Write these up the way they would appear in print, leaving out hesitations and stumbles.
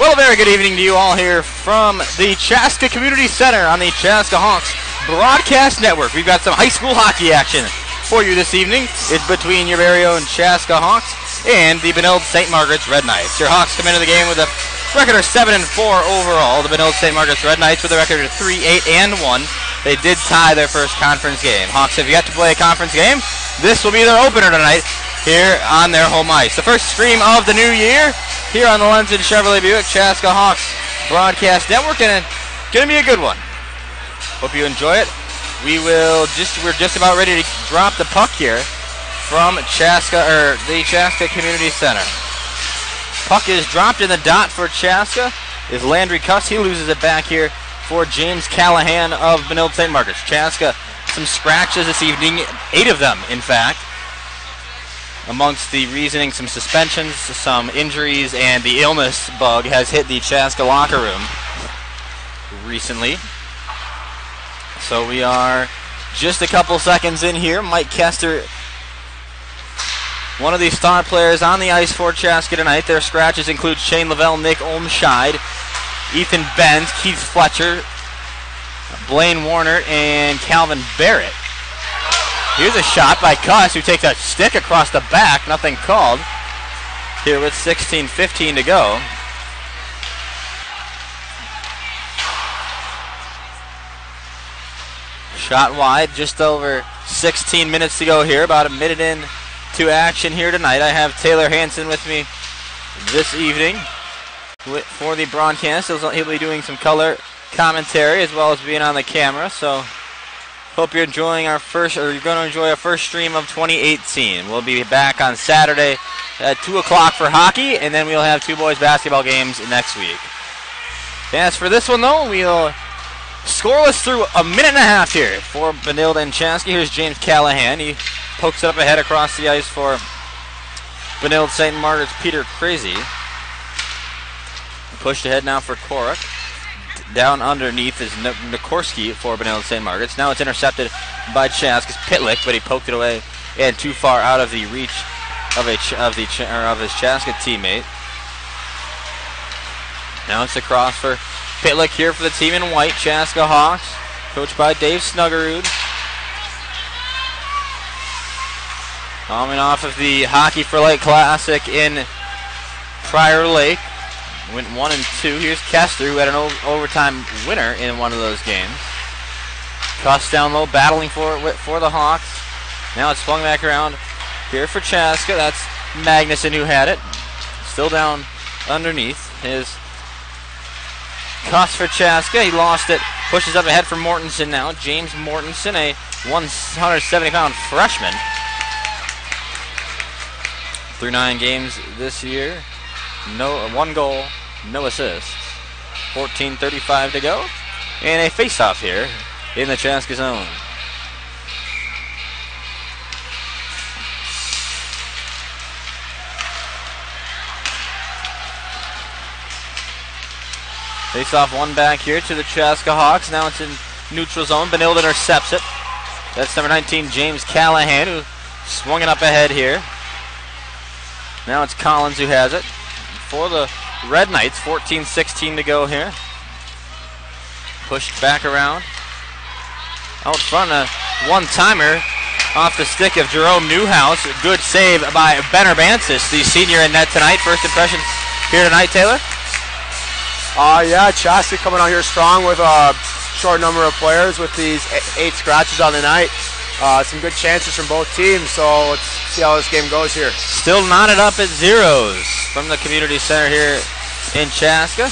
Well, a very good evening to you all here from the Chaska Community Center on the Chaska Hawks Broadcast Network. We've got some high school hockey action for you this evening. It's between your very own Chaska Hawks and the Benilde St. Margaret's Red Knights. Your Hawks come into the game with a record of 7-4 overall. The Benilde St. Margaret's Red Knights with a record of 3-8-1. They did tie their first conference game. Hawks have yet to play a conference game. This will be their opener tonight here on their home ice. The first stream of the new year here on the Lenzen Chevrolet Buick Chaska Hawks Broadcast Network, and it's going to be a good one. Hope you enjoy it. We're just about ready to drop the puck here from the Chaska Community Center. Puck is dropped in the dot for Chaska. Is Landry Cuss. He loses it back here for James Callahan of Benilde St. Margaret's. Chaska, some scratches this evening, 8 of them, in fact. Amongst the reasoning, some suspensions, some injuries, and the illness bug has hit the Chaska locker room recently. So we are just a couple seconds in here. Mike Kester, one of the star players on the ice for Chaska tonight. Their scratches include Shane Lavelle, Nick Olmscheid, Ethan Benz, Keith Fletcher, Blaine Warner, and Calvin Barrett. Here's a shot by Cuss, who takes a stick across the back. Nothing called here with 16:15 to go. Shot wide, just over 16 minutes to go here. About a minute in to action here tonight. I have Taylor Hansen with me this evening for the broadcast. He'll be doing some color commentary as well as being on the camera. So hope you're enjoying you're going to enjoy our first stream of 2018. We'll be back on Saturday at 2 o'clock for hockey, and then we'll have 2 boys basketball games next week. As for this one, though, we'll scoreless through a minute and a half here for Benilde and Chaska. Here's James Callahan. He pokes it up ahead across the ice for Benilde St. Margaret's Peter Crazy. Pushed ahead now for Korak. Down underneath is Nikorski for Benilde St. Margaret's. Now it's intercepted by Chaska's Pitlick, but he poked it away and too far out of the reach of his Chaska teammate. Now it's across for Pitlick here for the team in white, Chaska Hawks, coached by Dave Snuggerud. Coming off of the Hockey for Light Classic in Prior Lake. Went 1-2. Here's Kester, who had an overtime winner in one of those games. Cuss down low, battling for the Hawks. Now it's flung back around here for Chaska. That's Magnuson who had it. Still down underneath. His Cuss for Chaska. He lost it. Pushes up ahead for Mortensen now. James Mortensen, a 170-pound freshman. Through 9 games this year. 1 goal, no assists. 14:35 to go. And a face-off here in the Chaska zone. Face-off one back here to the Chaska Hawks. Now it's in neutral zone. Benilde intercepts it. That's number 19, James Callahan, who swung it up ahead here. Now it's Collins who has it for the Red Knights. 14:16 to go here. Pushed back around. Out front, a one-timer off the stick of Jerome Newhouse. A good save by Ben Urbansis, the senior in net tonight. First impressions here tonight, Taylor? Yeah, Chaska coming out here strong with a short number of players with these 8 scratches on the night. Some good chances from both teams, so let's see how this game goes here. Still knotted up at zeros from the community center here in Chaska.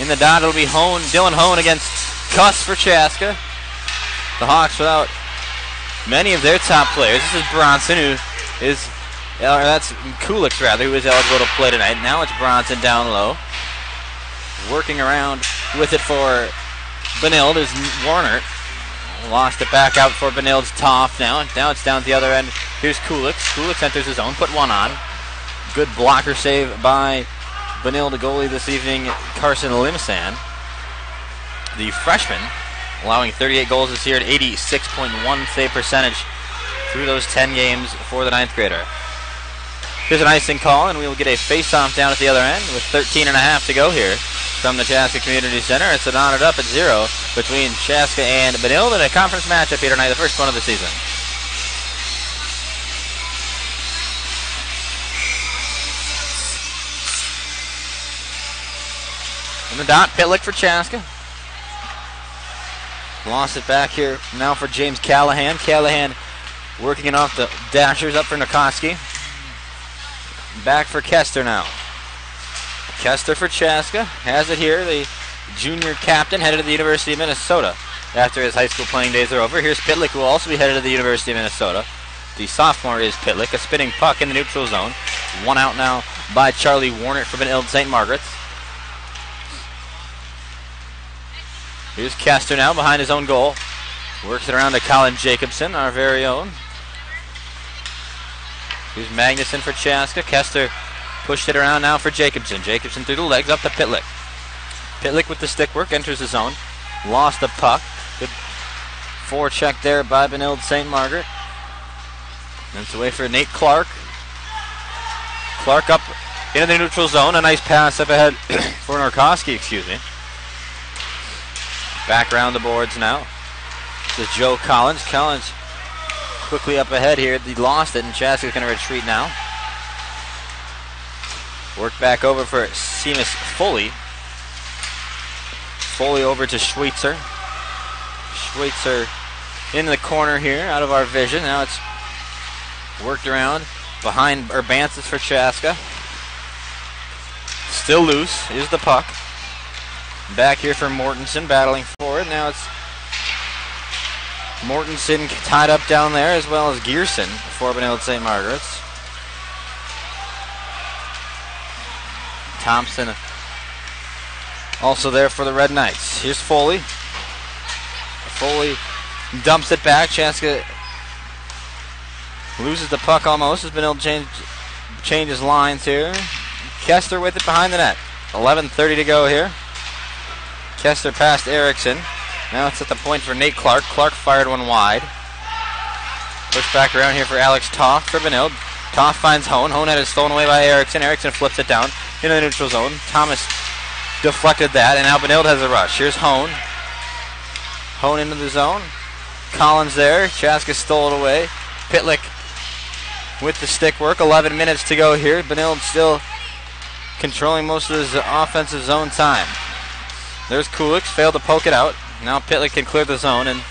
In the dot, it'll be Dylan Hone against Cuss for Chaska. The Hawks without many of their top players. This is Bronson, who is, that's Kulik rather, who is eligible to play tonight. Now it's Bronson down low. Working around with it for Benilde is Warner. Lost it back out for Benilde's Toff now. Now it's down at the other end. Here's Kulik. Kulik enters his own, put one on. Good blocker save by Benilde goalie this evening, Carson Limsan. The freshman, allowing 38 goals this year at 86.1 save percentage through those 10 games for the 9th grader. Here's an icing call, and we will get a face-off down at the other end with 13.5 to go here from the Chaska Community Center. It's knotted up at 0 between Chaska and Benilde in a conference matchup here tonight, the first one of the season. On the dot, Pitlick for Chaska. Lost it back here now for James Callahan. Callahan working it off the dashers up for Nikoski. Back for Kester now. Kester for Chaska. Has it here. The junior captain headed to the University of Minnesota after his high school playing days are over. Here's Pitlick, who will also be headed to the University of Minnesota. The sophomore is Pitlick. A spinning puck in the neutral zone. One out now by Charlie Warnert for Benilde St. Margaret's. Here's Kester now behind his own goal. Works it around to Colin Jacobson, our very own. Here's Magnuson for Chaska. Kester pushed it around now for Jacobson. Jacobson through the legs up to Pitlick. Pitlick with the stick work, enters the zone. Lost the puck. Good forecheck there by Benilde St. Margaret. And it's away for Nate Clark. Clark up into the neutral zone. A nice pass up ahead for Nikoski, excuse me. Back around the boards now. This is Joe Collins. Collins quickly up ahead here. He lost it, and Chaska's going to retreat now. Work back over for Seamus Foley. Foley over to Schweitzer. Schweitzer in the corner here, out of our vision. Now it's worked around behind Urbansis for Chaska. Still loose is the puck. Back here for Mortensen, battling for it. Now it's Mortensen tied up down there, as well as Gearson for Benilde St. Margaret's. Thompson also there for the Red Knights. Here's Foley. Foley dumps it back. Chaska loses the puck almost as Benilde changes lines here. Kester with it behind the net. 11:30 to go here. Kester past Erickson. Now it's at the point for Nate Clark. Clark fired one wide. Push back around here for Alex Toth for Benilde. Toth finds Hone. Hone had it stolen away by Erickson. Erickson flips it down into the neutral zone. Thomas deflected that, and now Benilde has a rush. Here's Hone. Hone into the zone. Collins there. Chaska stole it away. Pitlick with the stick work. 11 minutes to go here. Benilde still controlling most of his offensive zone time. There's Kulix, failed to poke it out. Now Pitlick can clear the zone, and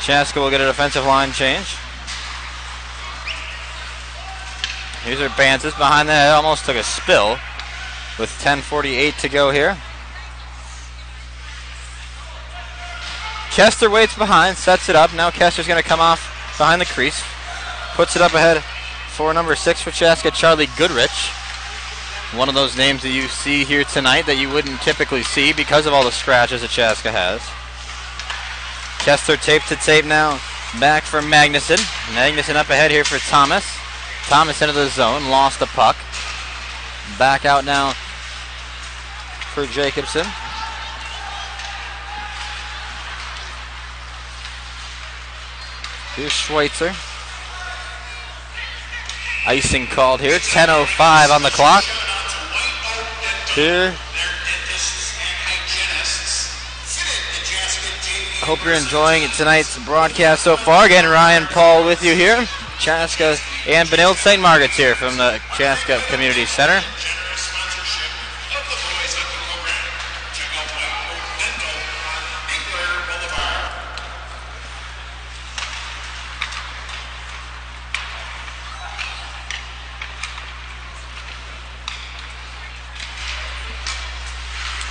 Chaska will get a defensive line change. Here's Urbansis behind the net, almost took a spill with 10:48 to go here. Kester waits behind, sets it up. Now Kester's going to come off behind the crease. Puts it up ahead for number 6 for Chaska, Charlie Goodrich. One of those names that you see here tonight that you wouldn't typically see because of all the scratches that Chaska has. Kester tape to tape now. Back for Magnuson. Magnuson up ahead here for Thomas. Thomas into the zone. Lost the puck. Back out now for Jacobson. Here's Schweitzer. Icing called here. 10:05 on the clock. Here. Hope you're enjoying tonight's broadcast so far. Again, Ryan Paul with you here. Chaska and Benilde St. Margaret's here from the Chaska Community Center.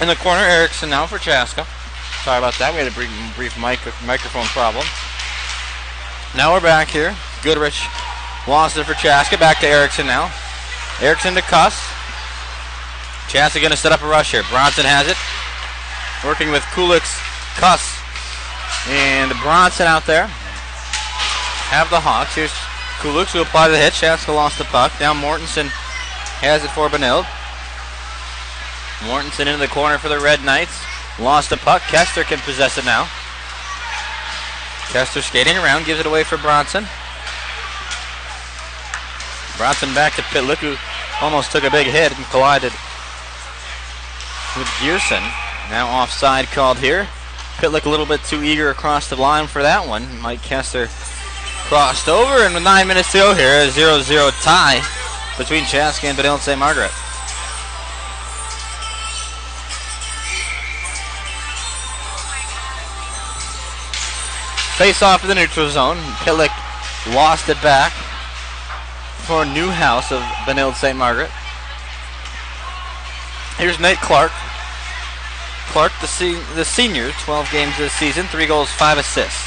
In the corner, Erickson now for Chaska. Sorry about that. We had a brief microphone problem. Now we're back here. Goodrich lost it for Chaska. Back to Erickson now. Erickson to Cuss. Chaska going to set up a rush here. Bronson has it. Working with Kulix, Cuss, and Bronson out there. Have the Hawks. Here's Kulix who applied the hit. Chaska lost the puck. Now Mortensen has it for Benilde. Mortensen into the corner for the Red Knights. Lost the puck. Kester can possess it now. Kester skating around, gives it away for Bronson. Bronson back to Pitlick, who almost took a big hit and collided with Gearson. Now offside called here. Pitlick a little bit too eager across the line for that one. Mike Kester crossed over, and with 9 minutes to go here, a 0-0 tie between Chaska and Benilde St. Margaret. Face off to the neutral zone. Pitlick lost it back for Newhouse of Benilde St. Margaret. Here's Nate Clark. Clark, the senior, 12 games this season, 3 goals, 5 assists.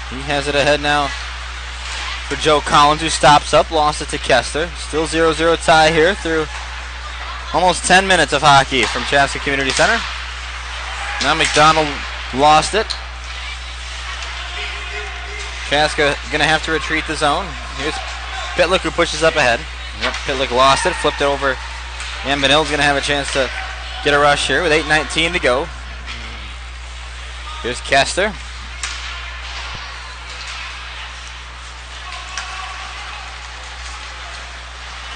He has it ahead now for Joe Collins, who stops up, lost it to Kester. Still 0-0 tie here through almost 10 minutes of hockey from Chaska Community Center. Now McDonald lost it. Chaska going to have to retreat the zone. Here's Pitlick, who pushes up ahead. Yep, Pitlick lost it, flipped it over, and Benilde's going to have a chance to get a rush here with 8:19 to go. Here's Kester.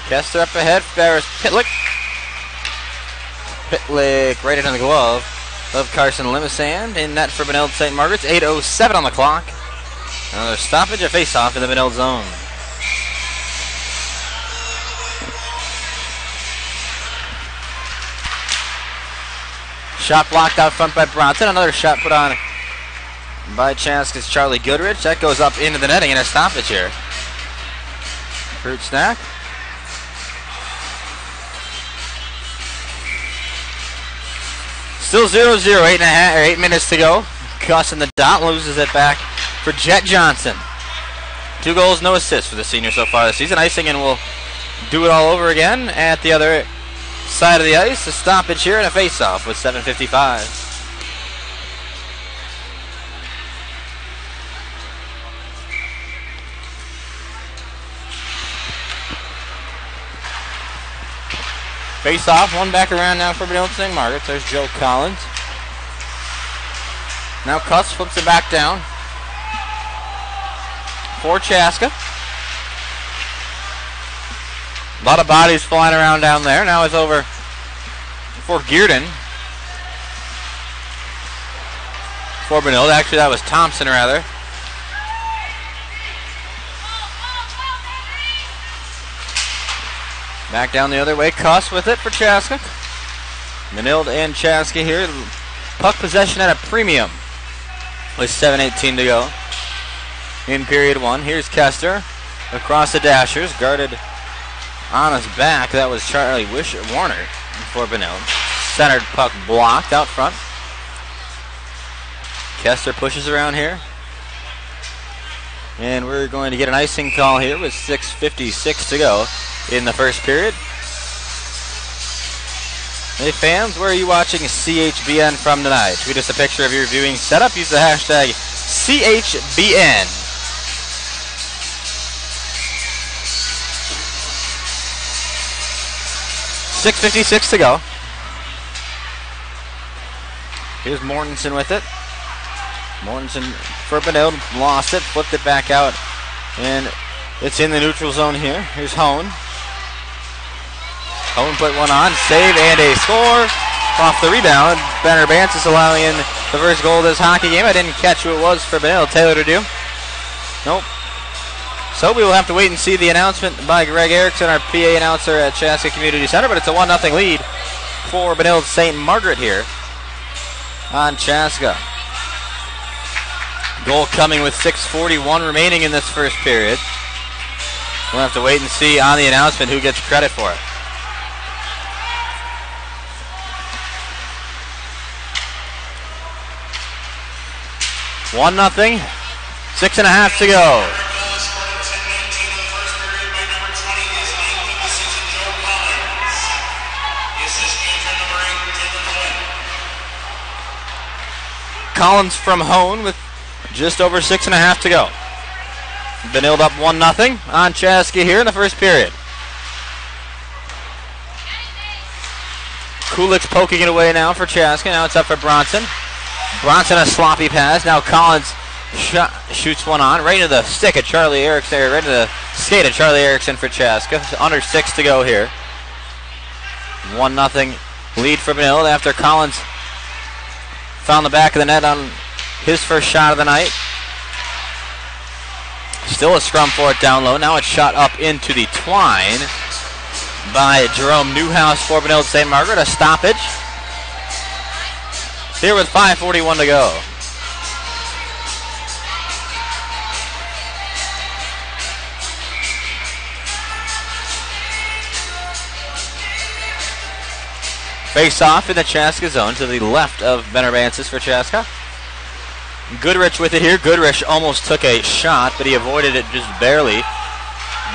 Kester up ahead. There's Pitlick. Pitlick right into the glove of Carson Limisand. In net for Benilde St. Margaret's. 8:07 on the clock. Another stoppage, a face-off in the Benilde zone. Shot blocked out front by Bronson. Another shot put on by Chaska's Charlie Goodrich. That goes up into the netting and a stoppage here. Fruit snack. Still 0-0, 8 minutes to go. Cuss in the dot, loses it back for Jet Johnson. 2 goals, no assists for the senior so far this season. Icingen will do it all over again at the other side of the ice. A stoppage here and a face-off with 7:55. Face-off, one back around now for Benilde St. Margaret. There's Joe Collins. Now Cuss flips it back down for Chaska. A lot of bodies flying around down there. Now it's over for Gearden. For Benilde. Actually, that was Thompson, rather. Back down the other way. Cuss with it for Chaska. Benilde and Chaska here. Puck possession at a premium with 7:18 to go in period 1. Here's Kester across the dashers. Guarded on his back. That was Charlie Warner for Benilde. Centered puck blocked out front. Kester pushes around here. And we're going to get an icing call here with 6:56 to go in the first period. Hey fans, where are you watching CHBN from tonight? Tweet us a picture of your viewing setup. Use the hashtag CHBN. .656 to go. Here's Mortensen with it. Mortensen for Benilde, lost it, flipped it back out, and it's in the neutral zone here. Here's Hone. Hone put one on, save and a score off the rebound. Benner Bansis allowing in the first goal of this hockey game. I didn't catch who it was for Benilde. Taylor to do. Nope. So we will have to wait and see the announcement by Greg Erickson, our PA announcer at Chaska Community Center, but it's a 1-0 lead for Benilde St. Margaret here on Chaska. Goal coming with 6:41 remaining in this first period. We'll have to wait and see on the announcement who gets credit for it. One nothing, 6.5 to go. Collins from Hone with just over 6.5 to go. Benilde up 1-0 on Chaska here in the first period. Kulik's poking it away now for Chaska. Now it's up for Bronson. Bronson a sloppy pass. Now Collins Shoots one on, right into the stick of Charlie Erickson, right into the skate of Charlie Erickson for Chaska. Under 6 to go here. 1-0 lead for Benilde after Collins found the back of the net on his first shot of the night. Still a scrum for it down low. Now it's shot up into the twine by Jerome Newhouse for Benilde St. Margaret. A stoppage here with 5:41 to go. Face off in the Chaska zone to the left of Benarbansis for Chaska. Goodrich with it here. Goodrich almost took a shot, but he avoided it just barely.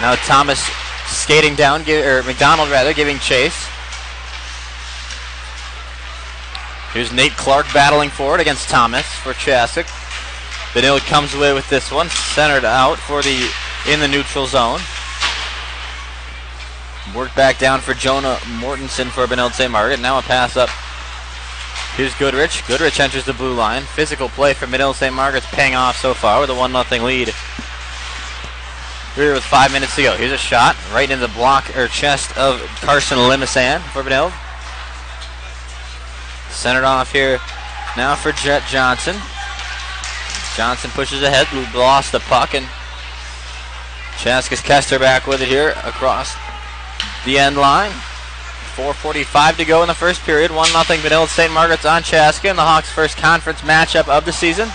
Now Thomas skating down, or McDonald rather, giving chase. Here's Nate Clark battling for it against Thomas for Chaska. Benilde comes away with this one, centered out for in the neutral zone. Work back down for Jonah Mortensen for Benilde St. Margaret. Now a pass up. Here's Goodrich. Goodrich enters the blue line. Physical play for Benilde St. Margaret's paying off so far with a 1-0 lead. Here with 5 minutes to go. Here's a shot right in the block or chest of Carson Limisan for Benilde. Centered off here now for Jet Johnson. Johnson pushes ahead, lost the puck, and Chaska's Kester back with it here across the end line. 4:45 to go in the first period. 1-0 Benilde St. Margaret's on Chaska in the Hawks' first conference matchup of the season.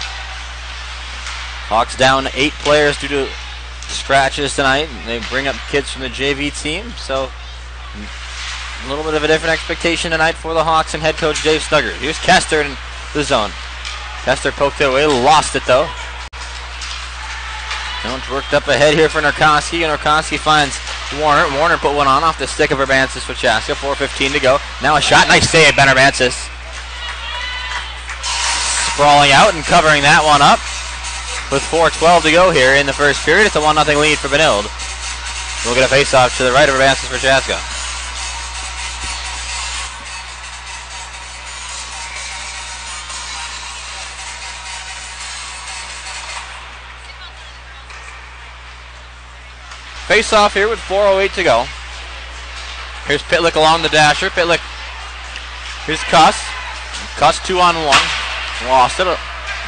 Hawks down 8 players due to scratches tonight. They bring up kids from the JV team, so a little bit of a different expectation tonight for the Hawks and head coach Dave Snugger. Here's Kester in the zone. Kester poked it away, lost it though. Jones worked up ahead here for Norkoski, and Norkoski finds Warner. Warner put one on off the stick of Urbansis for Chaska. 4:15 to go. Now a shot. Nice save, Ben Urbansis. Sprawling out and covering that one up with 4:12 to go here in the first period. It's a 1-0 lead for Benilde. We'll get a face-off to the right of Urbansis for Chaska. Face off here with 4:08 to go. Here's Pitlick along the dasher. Pitlick. Here's Cuss. Cuss 2-on-1. Lost it. A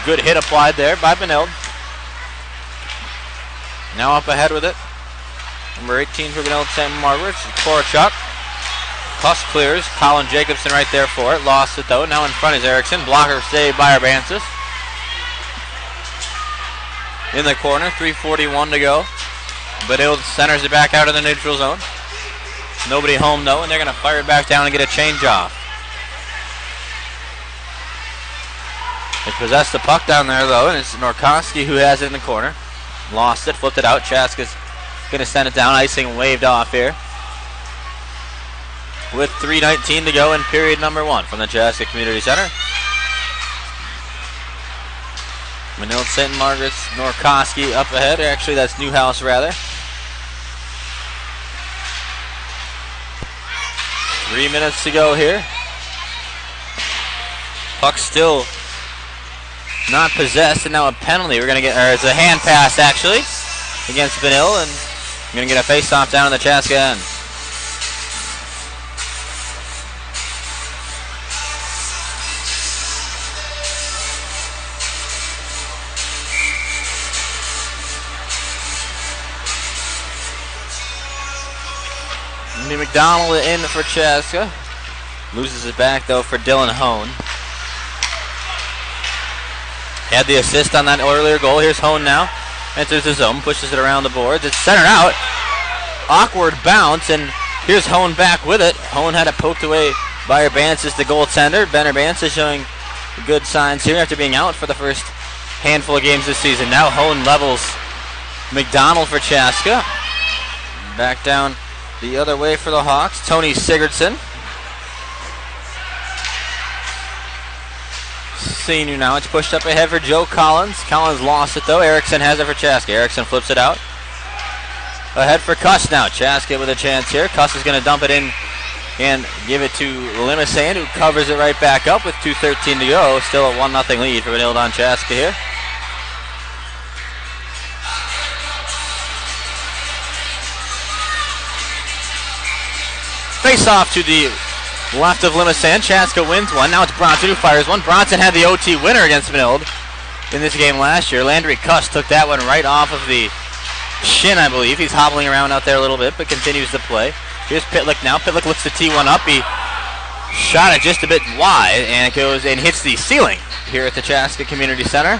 good hit applied there by Benilde. Now up ahead with it. Number 18 for Benilde St. Margaret. Korachuk. Cuss clears. Colin Jacobson right there for it. Lost it though. Now in front is Erickson. Blocker saved by Urbansis. In the corner. 3:41 to go. Benilde centers it back out of the neutral zone. Nobody home though, and they're going to fire it back down and get a change off. They possess the puck down there though, and it's Norkoski who has it in the corner. Lost it, flipped it out. Chaska's going to send it down. Icing waved off here. With 3:19 to go in period number 1 from the Chaska Community Center. Benilde St. Margaret's Norkoski up ahead. Actually, that's Newhouse rather. 3 minutes to go here. Puck still not possessed, and now a penalty. We're going to get, or it's a hand pass actually against Benilde, and we're going to get a face-off down on the Chaska end. McDonald in for Chaska. Loses it back though for Dylan Hone. Had the assist on that earlier goal. Here's Hone now. Enters the zone, pushes it around the boards. It's centered out. Awkward bounce, and here's Hone back with it. Hone had it poked away by Urbansis, the goaltender. Ben Urbansis showing good signs here after being out for the first handful of games this season. Now Hone levels McDonald for Chaska. Back down the other way for the Hawks, Tony Sigurdsson. Senior now. It's pushed up ahead for Joe Collins. Collins lost it though. Erickson has it for Chaska. Erickson flips it out. Ahead for Cuss now. Chaska with a chance here. Cuss is going to dump it in and give it to Limisan, who covers it right back up with 2:13 to go. Still a 1-0 lead for Benilde on Chaska here. face-off to the left of Limasan. Chaska wins one. Now it's Bronson who fires one. Bronson had the OT winner against Benilde in this game last year. Landry Cuss took that one right off of the shin, I believe. He's hobbling around out there a little bit, but continues to play. Here's Pitlick now. Pitlick looks to tee one up. He shot it just a bit wide, and it goes and hits the ceiling here at the Chaska Community Center.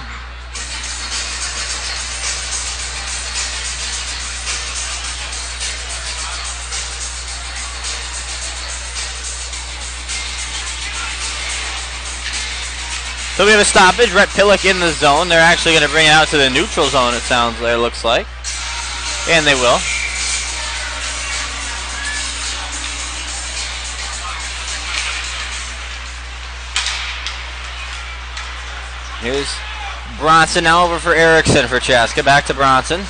So we have a stoppage. Rhett Pitlick in the zone. They're actually going to bring it out to the neutral zone, it sounds like, looks like. And they will. Here's Bronson now over for Erickson for Chaska. Back to Bronson.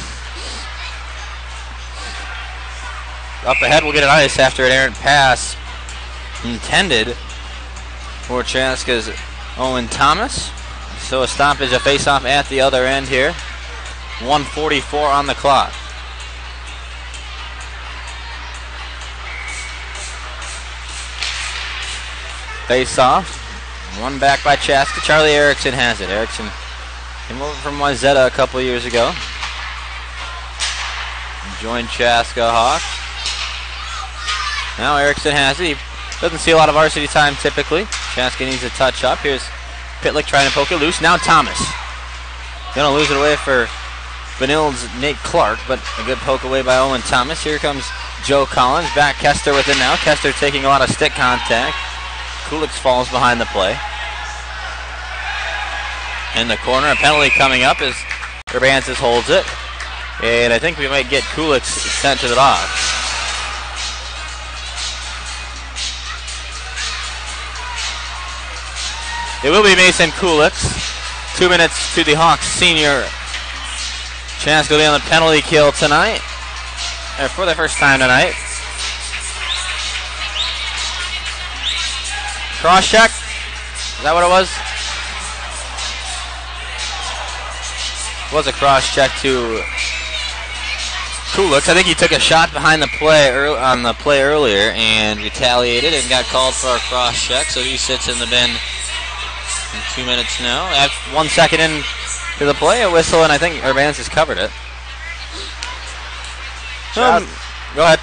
Up ahead, we'll get an ice after an errant pass intended for Chaska's Owen Thomas. So a stoppage, a face-off at the other end here. 1:44 on the clock. Face-off. One back by Chaska. Charlie Erickson has it. Erickson came over from Wayzata a couple years ago. Joined Chaska Hawks. Now Erickson has it. He doesn't see a lot of varsity time typically. Chaska needs a touch up. Here's Pitlick trying to poke it loose. Now Thomas. Gonna lose it away for Benilde's Nate Clark, but a good poke away by Owen Thomas. Here comes Joe Collins. Back Kester with it now. Kester taking a lot of stick contact. Kulix falls behind the play. In the corner, a penalty coming up as Urbansis holds it. And I think we might get Kulix sent to the box. It will be Mason Kulix. 2 minutes to the Hawks senior. Chance will be on the penalty kill tonight. For the first time tonight. Cross check. Is that what it was? It was a cross check to Kulix. I think he took a shot behind the play on the play earlier and retaliated and got called for a cross check. So he sits in the bin in 2 minutes now. At 1 second in to the play, a whistle, and I think Urbanus has covered it. Go ahead.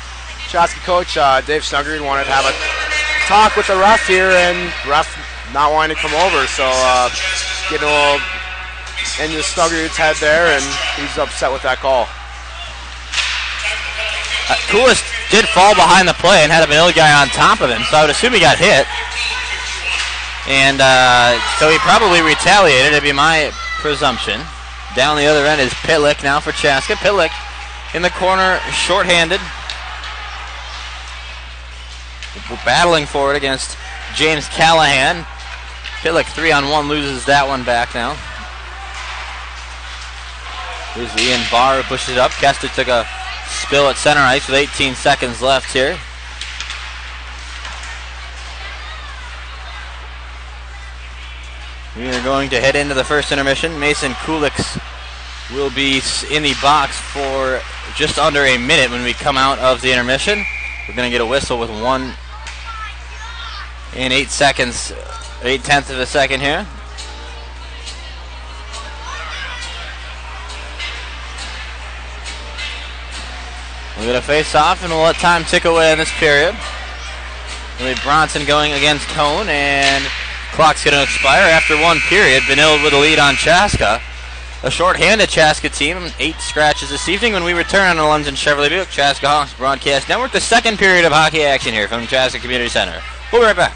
Chaska coach Dave Snuggery wanted to have a talk with the ref here, and ref not wanting to come over, so getting a little into Snuggery's head there, and he's upset with that call. Kulix did fall behind the play and had a Benilde guy on top of him, so I would assume he got hit. And so he probably retaliated, it'd be my presumption. Down the other end is Pitlick now for Chaska. Pitlick in the corner, shorthanded. Battling for it against James Callahan. Pitlick 3-on-1 loses that one back now. Here's Ian Barr who pushes it up. Kester took a spill at center ice with 18 seconds left here. We are going to head into the first intermission. Mason Kulix will be in the box for just under a minute when we come out of the intermission. We're going to get a whistle with 1 and 8 seconds, 8/10 of a second here. We're going to face off and we'll let time tick away in this period. We'll be Bronson going against Cone, and clock's going to expire after 1 period. Benilde with a lead on Chaska. A short-handed Chaska team, 8 scratches this evening when we return on the London Chevrolet Buick Chaska Hawks Broadcast Network. The second period of hockey action here from Chaska Community Center. We'll be right back.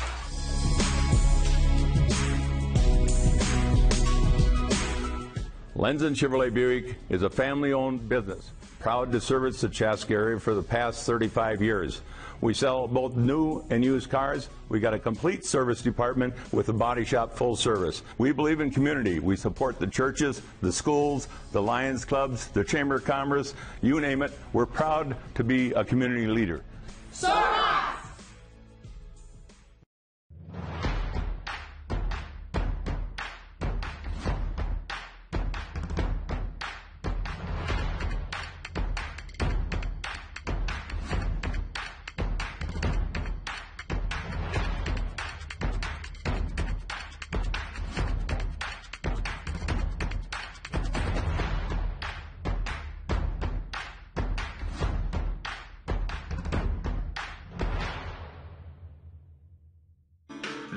Lenzin Chevrolet Buick is a family-owned business, proud to service the Chaska area for the past 35 years. We sell both new and used cars. We got a complete service department with a body shop full service. We believe in community. We support the churches, the schools, the Lions clubs, the Chamber of Commerce, you name it. We're proud to be a community leader.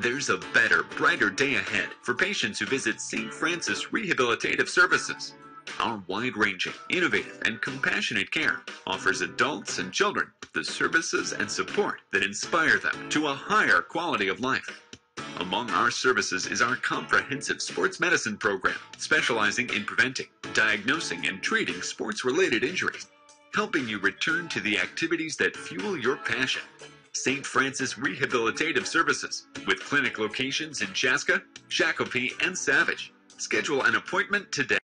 There's a better, brighter day ahead for patients who visit St. Francis Rehabilitative Services. Our wide-ranging, innovative, and compassionate care offers adults and children the services and support that inspire them to a higher quality of life. Among our services is our comprehensive sports medicine program, specializing in preventing, diagnosing, and treating sports-related injuries, helping you return to the activities that fuel your passion. St. Francis Rehabilitative Services, with clinic locations in Chaska, Shakopee, and Savage. Schedule an appointment today.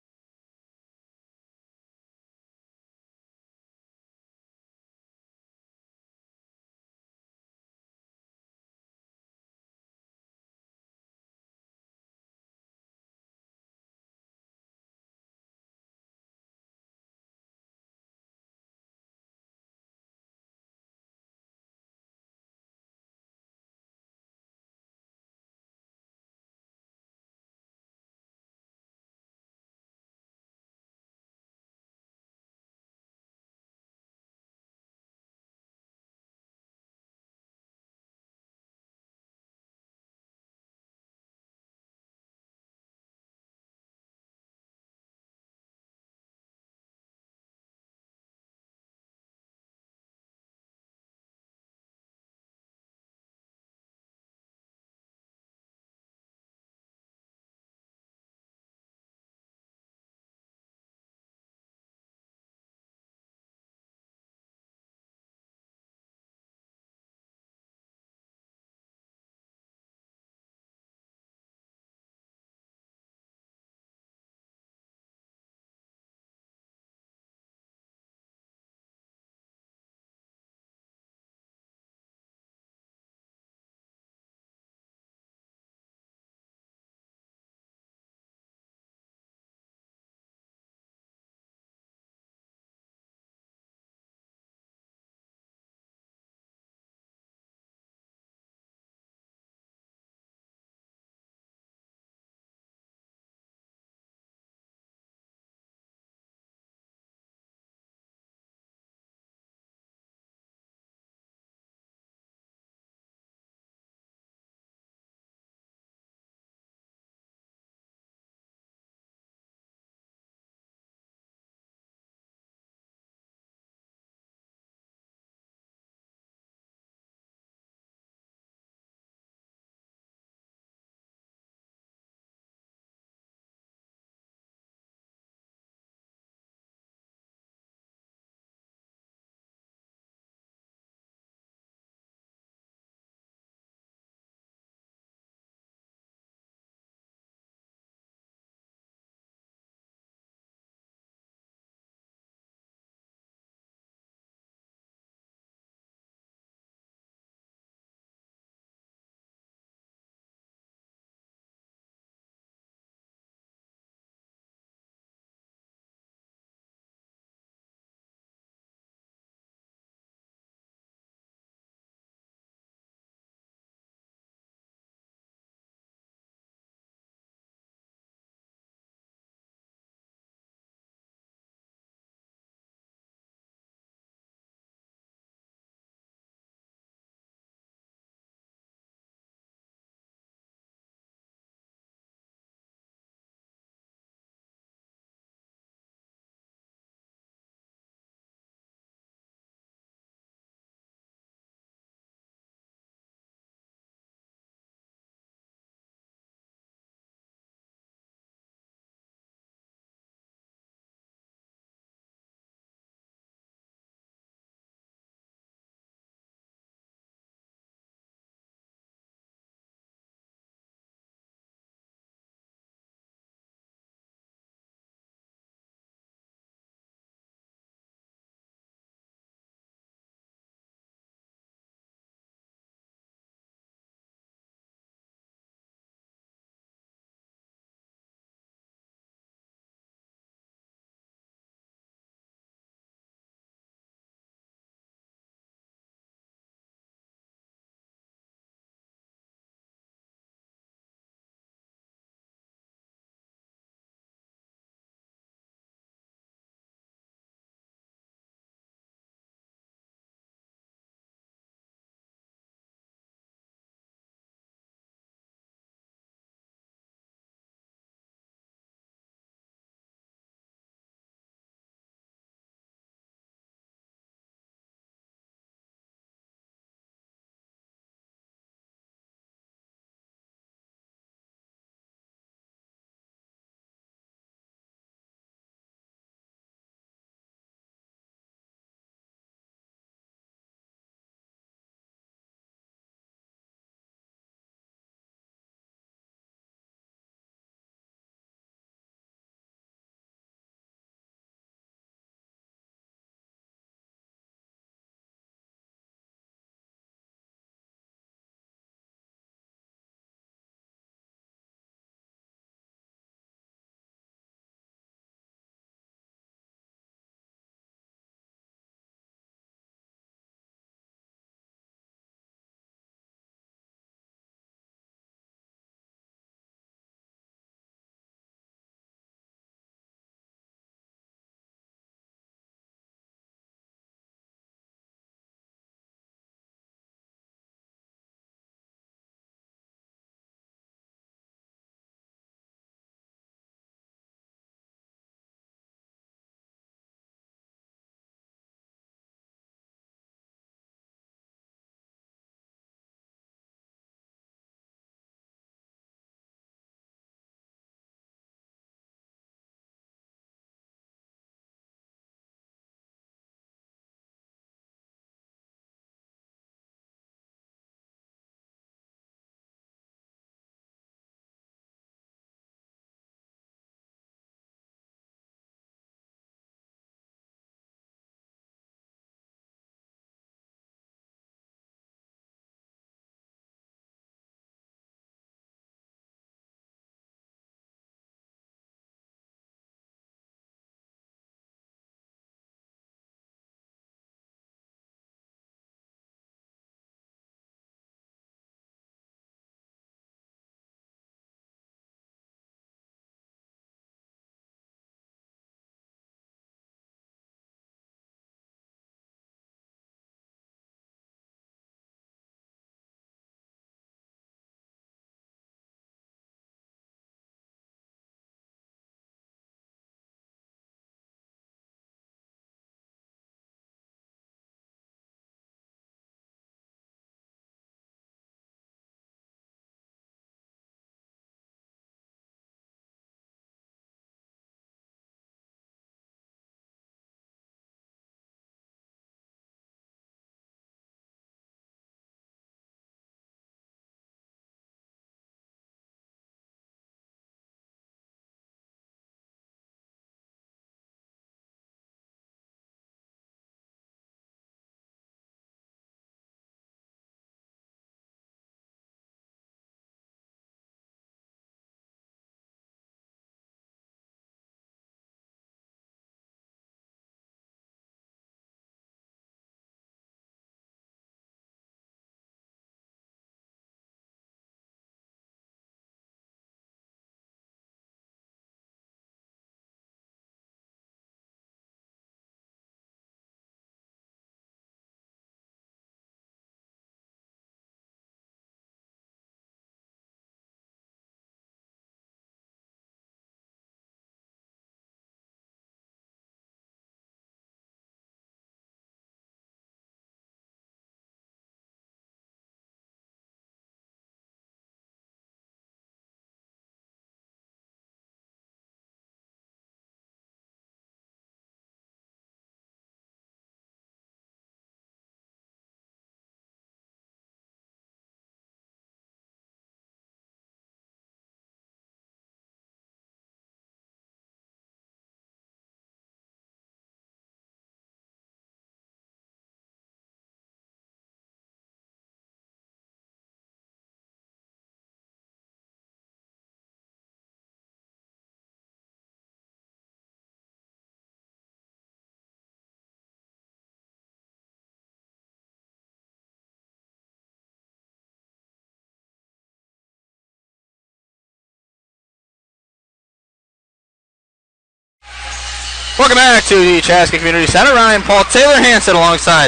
Welcome back to the Chaska Community Center. Ryan Paul Taylor Hansen alongside.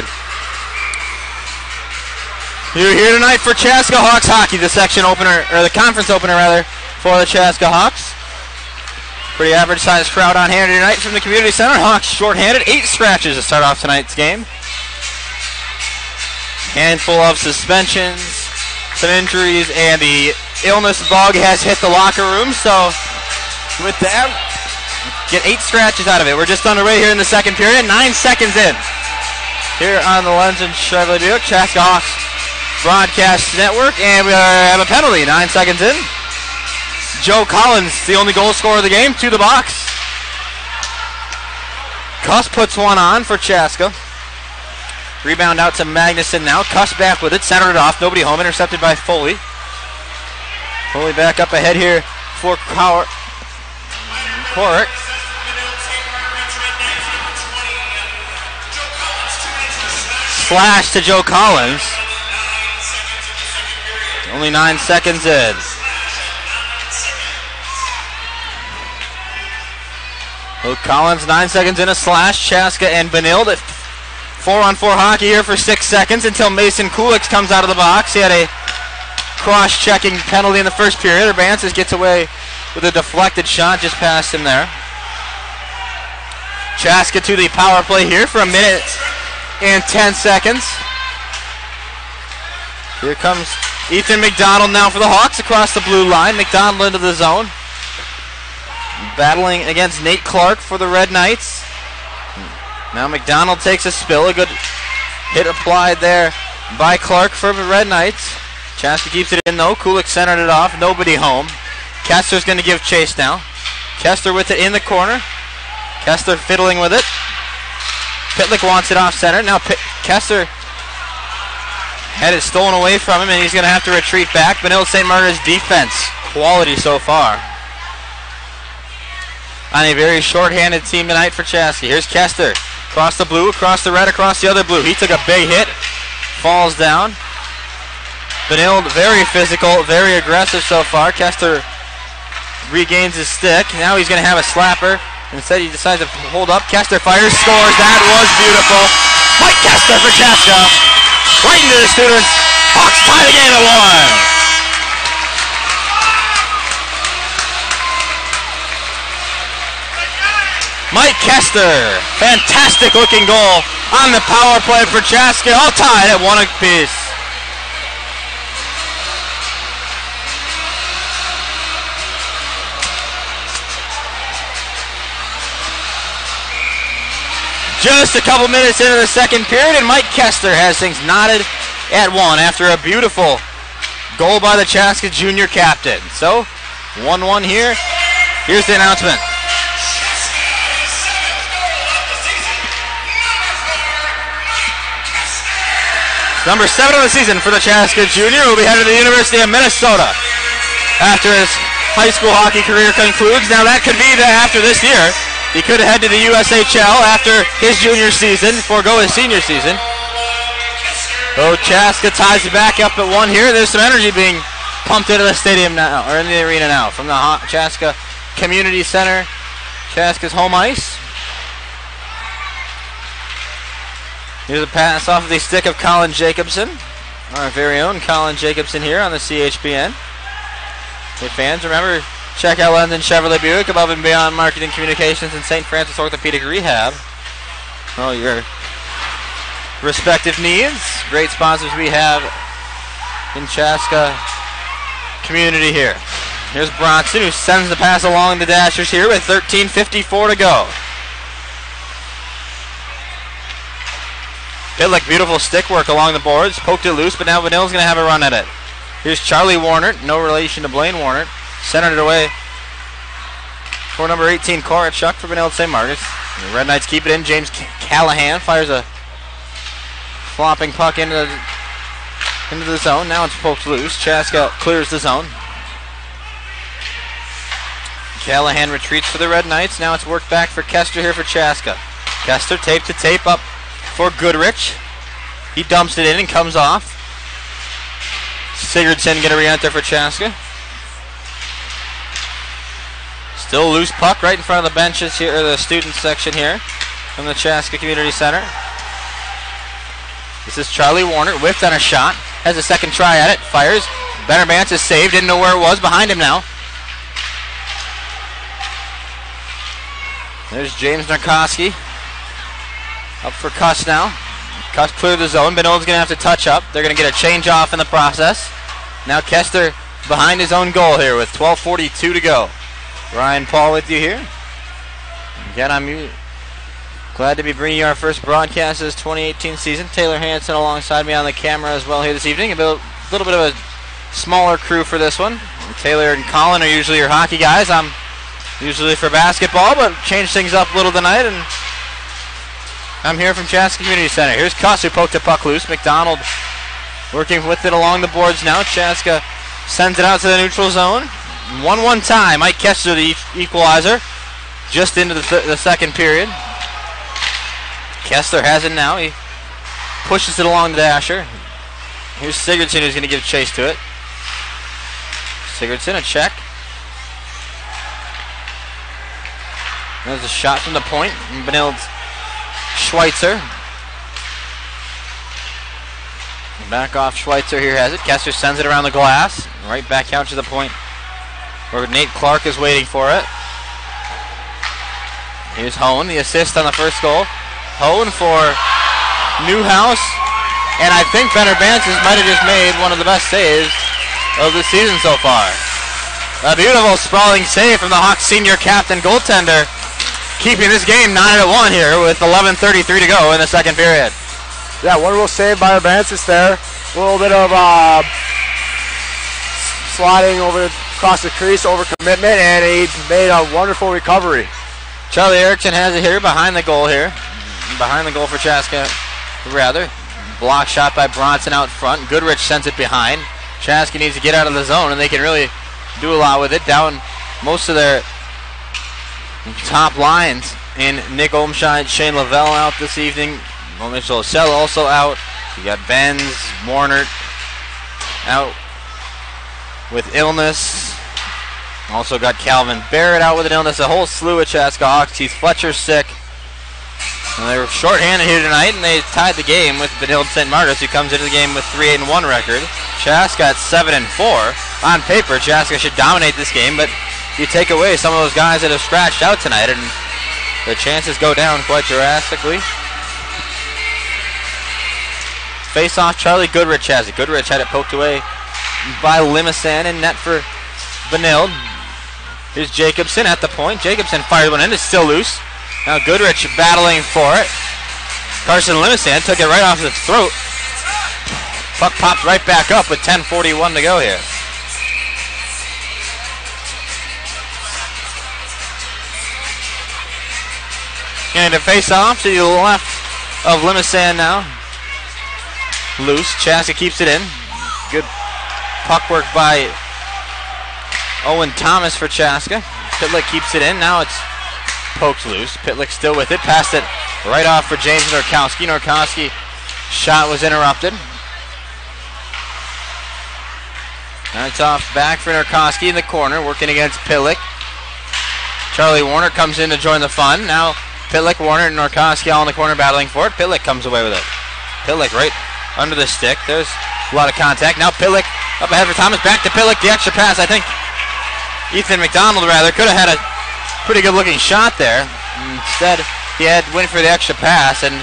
You're here tonight for Chaska Hawks hockey, the section opener, or the conference opener rather, for the Chaska Hawks. Pretty average sized crowd on hand tonight from the Community Center. Hawks shorthanded, 8 scratches to start off tonight's game. Handful of suspensions, some injuries, and the illness bug has hit the locker room, so with that, get 8 scratches out of it. We're just underway here in the second period, 9 seconds in. Here on the Lens and Chevrolet Buick Chaska Hawks Broadcast Network, and we have a penalty, 9 seconds in. Joe Collins, the only goal scorer of the game, to the box. Cuss puts one on for Chaska. Rebound out to Magnuson now. Cuss back with it, centered it off, nobody home, intercepted by Foley. Foley back up ahead here for Corrick. Slash to Joe Collins. Only 9 seconds in. Luke Collins, 9 seconds in, a slash. Chaska and Benilde at 4-on-4 hockey here for 6 seconds until Mason Kulik comes out of the box. He had a cross-checking penalty in the first period. Urbansis gets away with a deflected shot just past him there. Chaska to the power play here for 1 minute and 10 seconds. Here comes Ethan McDonald now for the Hawks across the blue line. McDonald into the zone. Battling against Nate Clark for the Red Knights. Now McDonald takes a spill. A good hit applied there by Clark for the Red Knights. Chaska keeps it in though. Kulik centered it off. Nobody home. Kessler's going to give chase now. Kessler with it in the corner. Kessler fiddling with it. Pitlick wants it off center. Now Kessler had it stolen away from him, and he's going to have to retreat back. Benilde St. Margaret's defense, quality so far. On a very short-handed team tonight for Chaska. Here's Kessler. Across the blue, across the red, across the other blue. He took a big hit. Falls down. Benilde very physical, very aggressive so far. Kessler regains his stick. Now he's going to have a slapper. Instead, he decides to hold up. Kessler fires, scores. That was beautiful. Mike Kessler for Chaska. Right into the students. Hawks tie the game at 1. Mike Kessler, fantastic looking goal on the power play for Chaska. All tied at 1 apiece. Just a couple minutes into the second period, and Mike Kessler has things knotted at 1 after a beautiful goal by the Chaska junior captain. So, 1-1 here. Here's the announcement. Number 7 of the season for the Chaska junior will be headed to the University of Minnesota after his high school hockey career concludes. Now that could be after this year. He could head to the USHL after his junior season, forego his senior season. So Chaska ties it back up at 1 here. There's some energy being pumped into the stadium now, or in the arena now, from the Chaska Community Center, Chaska's home ice. Here's a pass off of the stick of Colin Jacobson, our very own Colin Jacobson here on the CHBN. Hey fans, remember, check out London Chevrolet Buick, above and beyond marketing communications and St. Francis Orthopedic Rehab. Oh, your respective needs. Great sponsors we have in Chaska community here. Here's Bronson, who sends the pass along the Dashers here with 13:54 to go. Pitlick, beautiful stick work along the boards. Poked it loose, but now Benilde's going to have a run at it. Here's Charlie Warner, no relation to Blaine Warner. Centered it away for number 18, Korachuk for Benilde St. Margaret's. The Red Knights keep it in. James Callahan fires a flopping puck into the zone. Now it's poked loose. Chaska clears the zone. Callahan retreats for the Red Knights. Now it's worked back for Kessler here for Chaska. Kessler tape to tape up for Goodrich. He dumps it in and comes off. Sigurdsson going to re-enter for Chaska. Still loose puck right in front of the benches here, or the student section here from the Chaska Community Center. This is Charlie Warner, whiffed on a shot, has a second try at it, fires. Benner Bance is saved, didn't know where it was, behind him now. There's James Narkowski. Up for Cuss now. Cuss cleared the zone. Benilde's going to have to touch up. They're going to get a change off in the process. Now Kester behind his own goal here with 12:42 to go. Ryan Paul with you here. Again, I'm glad to be bringing you our first broadcast of this 2018 season. Taylor Hansen alongside me on the camera as well here this evening. A little bit of a smaller crew for this one. Taylor and Colin are usually your hockey guys. I'm usually for basketball, but changed things up a little tonight, and I'm here from Chaska Community Center. Here's Cuss, who poked the puck loose. McDonald working with it along the boards now. Chaska sends it out to the neutral zone. 1-1 tie. Mike Kester, the equalizer, just into the second period. Kessler has it now. He pushes it along the dasher. Here's Sigurdsson, who's going to give chase to it. Sigurdsson, a check. There's a shot from the point. Benilde's Schweitzer. Back off Schweitzer here has it. Kester sends it around the glass. Right back out to the point where Nate Clark is waiting for it. Here's Hone, the assist on the first goal. Hone for Newhouse. And I think Benner Bances might have just made one of the best saves of the season so far. A beautiful sprawling save from the Hawks senior captain goaltender, keeping this game 9-1 here with 11:33 to go in the second period. Yeah, wonderful save by Urbansis there. A little bit of sliding over across the crease, over commitment, and he made a wonderful recovery. Charlie Erickson has it here behind the goal here. Behind the goal for Chaska, rather. Block shot by Bronson out front. Goodrich sends it behind. Chaska needs to get out of the zone, and they can really do a lot with it. Down most of their top lines in Nick Olmscheid, Shane Lavelle out this evening. Mitchell Osella also out. You got Benz, Mornert out with illness. Also got Calvin Barrett out with an illness. A whole slew of Chaska Hawks. Keith Fletcher sick. And they were shorthanded here tonight, and they tied the game with Benilde St. Margaret, who comes into the game with 3-8-1 record. Chaska at 7-4. On paper, Chaska should dominate this game, but you take away some of those guys that have scratched out tonight, and the chances go down quite drastically. Face-off, Charlie Goodrich has it. Goodrich had it poked away by Limisan, and net for Benilde. Here's Jacobson at the point. Jacobson fired one in. It's still loose. Now Goodrich battling for it. Carson Limisan took it right off his throat. Puck popped right back up with 10:41 to go here. And a face-off to the left of Limisan now. Loose. Chaska keeps it in. Good puck work by Owen Thomas for Chaska. Pitlick keeps it in. Now it's poked loose. Pitlick still with it. Passed it right off for James Norkowski. Norkowski shot was interrupted. Now it's off back for Norkowski in the corner, working against Pitlick. Charlie Warner comes in to join the fun. Now Pitlick, Warner, and Norkowski all in the corner battling for it. Pitlick comes away with it. Pitlick right under the stick. There's a lot of contact. Now Pitlick up ahead for Thomas. Back to Pitlick. The extra pass. I think Ethan McDonald, rather, could have had a pretty good looking shot there. Instead, he went for the extra pass, and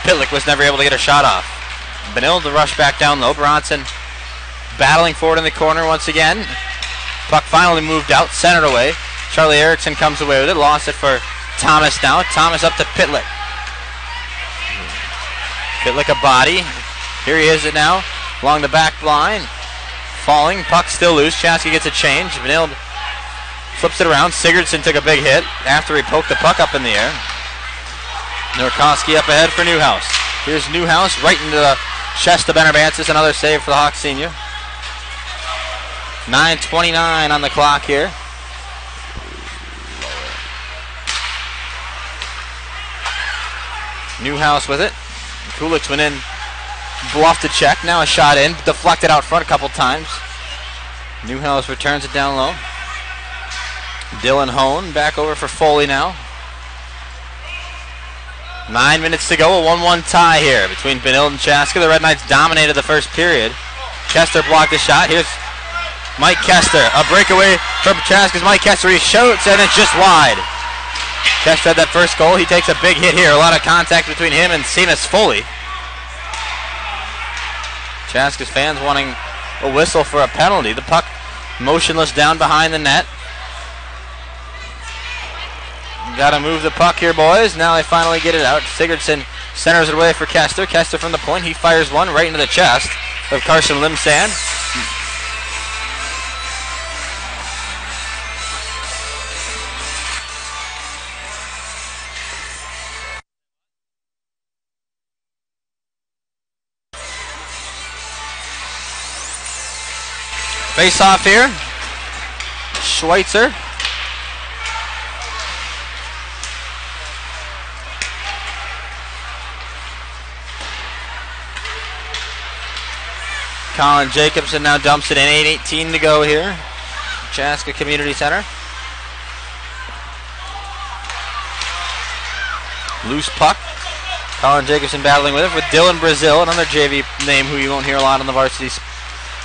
Pitlick was never able to get a shot off. Benilde to rush back down low. Bronson battling for it in the corner once again. Puck finally moved out, centered away. Charlie Erickson comes away with it. Lost it for Thomas now. Thomas up to Pitlick. Pitlick a body. Here he is it now, along the back line. Falling, puck still loose. Chaska gets a change. Benilde flips it around. Sigurdsson took a big hit after he poked the puck up in the air. Norkowski up ahead for Newhouse. Here's Newhouse right into the chest of Benner Bances. Another save for the Hawks senior. 9:29 on the clock here. Newhouse with it. Kulich went in, bluffed a check. Now a shot in, deflected out front a couple times. Newhouse returns it down low. Dylan Hone back over for Foley now. 9 minutes to go, a 1-1 tie here between Benilde and Chaska. The Red Knights dominated the first period. Kester blocked the shot. Here's Mike Kester. A breakaway from Chaska's Mike Kester. He shoots, and it's just wide. Kester had that first goal. He takes a big hit here. A lot of contact between him and Seamus Foley. Chaska's fans wanting a whistle for a penalty. The puck motionless down behind the net. Got to move the puck here, boys. Now they finally get it out. Sigurdsson centers it away for Kester. Kester from the point. He fires one right into the chest of Carson Limsand. Face off here. Schweitzer. Colin Jacobson now dumps it in. 8:18 to go here. Chaska Community Center. Loose puck. Colin Jacobson battling with it with Dylan Brazil, another JV name who you won't hear a lot on the varsity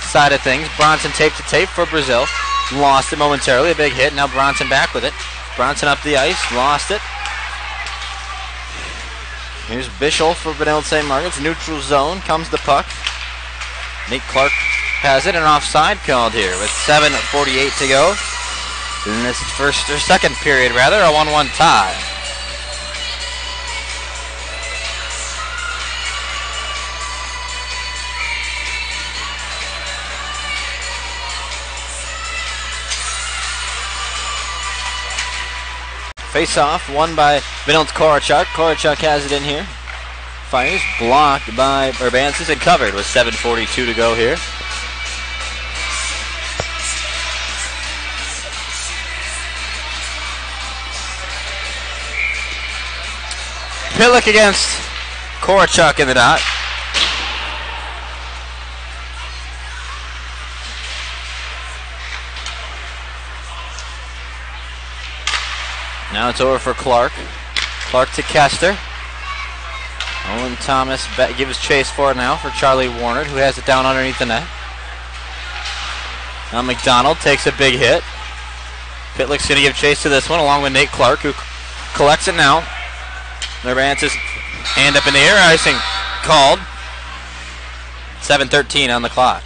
side of things. Bronson tape to tape for Brazil. Lost it momentarily. A big hit. Now Bronson back with it. Bronson up the ice. Lost it. Here's Bischel for Benilde St. Margaret's. Neutral zone. Comes the puck. Nate Clark has it. An offside called here with 7:48 to go in this first or second period, rather. A 1-1 tie. Face-off, won by Benilde's Korachuk. Korachuk has it in here. Fires, blocked by Urbansis and covered with 7:42 to go here. Pillick against Korachuk in the dot. Now it's over for Clark. Clark to Kester. Owen Thomas gives chase for it now for Charlie Warner, who has it down underneath the net. Now McDonald takes a big hit. Pitlick's going to give chase to this one along with Nate Clark, who collects it now. Urbansis hand up in the air, icing called. 7:13 on the clock.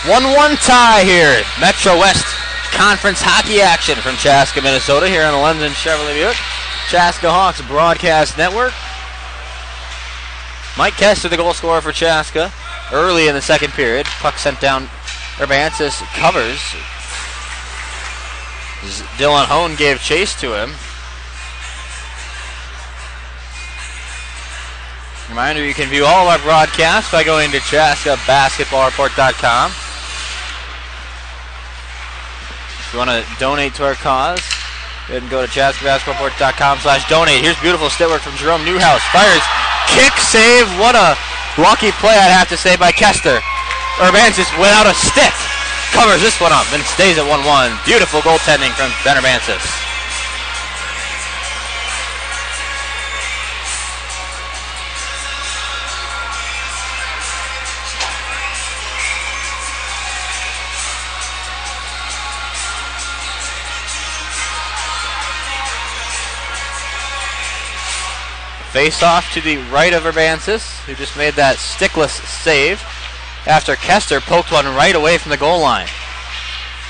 One tie here. Metro West Conference hockey action from Chaska, Minnesota, here on the London Chevrolet Buick Chaska Hawks Broadcast Network. Mike Kester, the goal scorer for Chaska, early in the second period. Puck sent down. Urbansis covers. Dylan Hone gave chase to him. Reminder, you can view all of our broadcasts by going to ChaskaBasketballReport.com. If you want to donate to our cause, go ahead and go to ChaskaBasketballReport.com/donate. Here's beautiful stick work from Jerome Newhouse. Fires, kick, save. What a lucky play, I'd have to say, by Kester. Urbansis without a stick covers this one up and stays at 1-1. Beautiful goaltending from Ben Urbansis. Face off to the right of Urbansis, who just made that stickless save after Kester poked one right away from the goal line.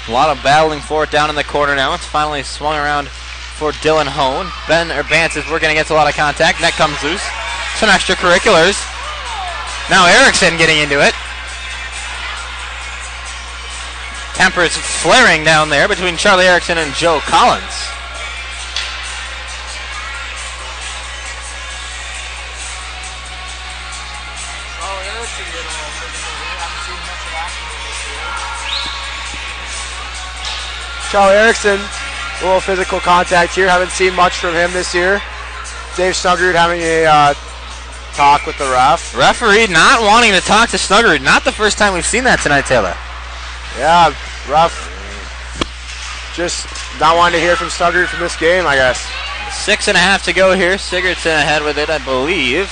A lot of battling for it down in the corner now. It's finally swung around for Dylan Hone. Ben Urbansis working against a lot of contact. Net comes loose. Some extracurriculars. Now Erickson getting into it. Tempers flaring down there between Charlie Erickson and Joe Collins. Charlie Erickson, a little physical contact here. Haven't seen much from him this year. Dave Snuggerud having a talk with the ref. Referee not wanting to talk to Snuggerud. Not the first time we've seen that tonight, Taylor. Yeah, ref just not wanting to hear from Snuggerud from this game, I guess. 6.5 to go here. Sigurdsson ahead with it, I believe.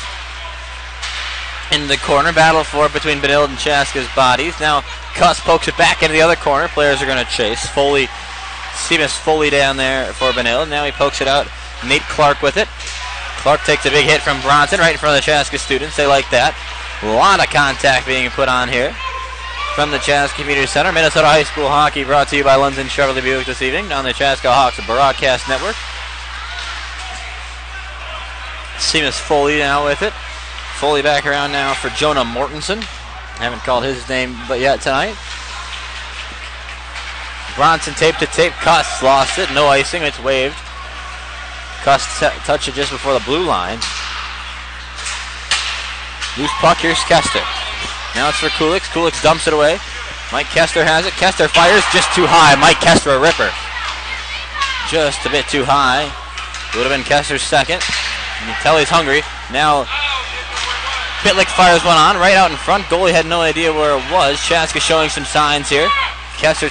In the corner, battle for it between Benilde and Chaska's bodies. Now Cuss pokes it back into the other corner. Players are going to chase. Foley, Seamus Foley down there for Benilde. Now he pokes it out. Nate Clark with it. Clark takes a big hit from Bronson right in front of the Chaska students. They like that. A lot of contact being put on here from the Chaska Community Center. Minnesota High School Hockey brought to you by Lunds and Chevrolet Buick this evening on the Chaska Hawks Broadcast Network. Seamus Foley now with it. Foley back around now for Jonah Mortensen. Haven't called his name but yet tonight. Bronson tape to tape. Cuss lost it. No icing. It's waved. Cuss touched it just before the blue line. Loose puck. Here's Kester. Now it's for Kulix. Kulix dumps it away. Mike Kester has it. Kester fires just too high. Mike Kester a ripper. Just a bit too high. Would have been Kester's second. You can tell he's hungry. Now Pitlick fires one on right out in front. Goalie had no idea where it was. Chaska showing some signs here. Kester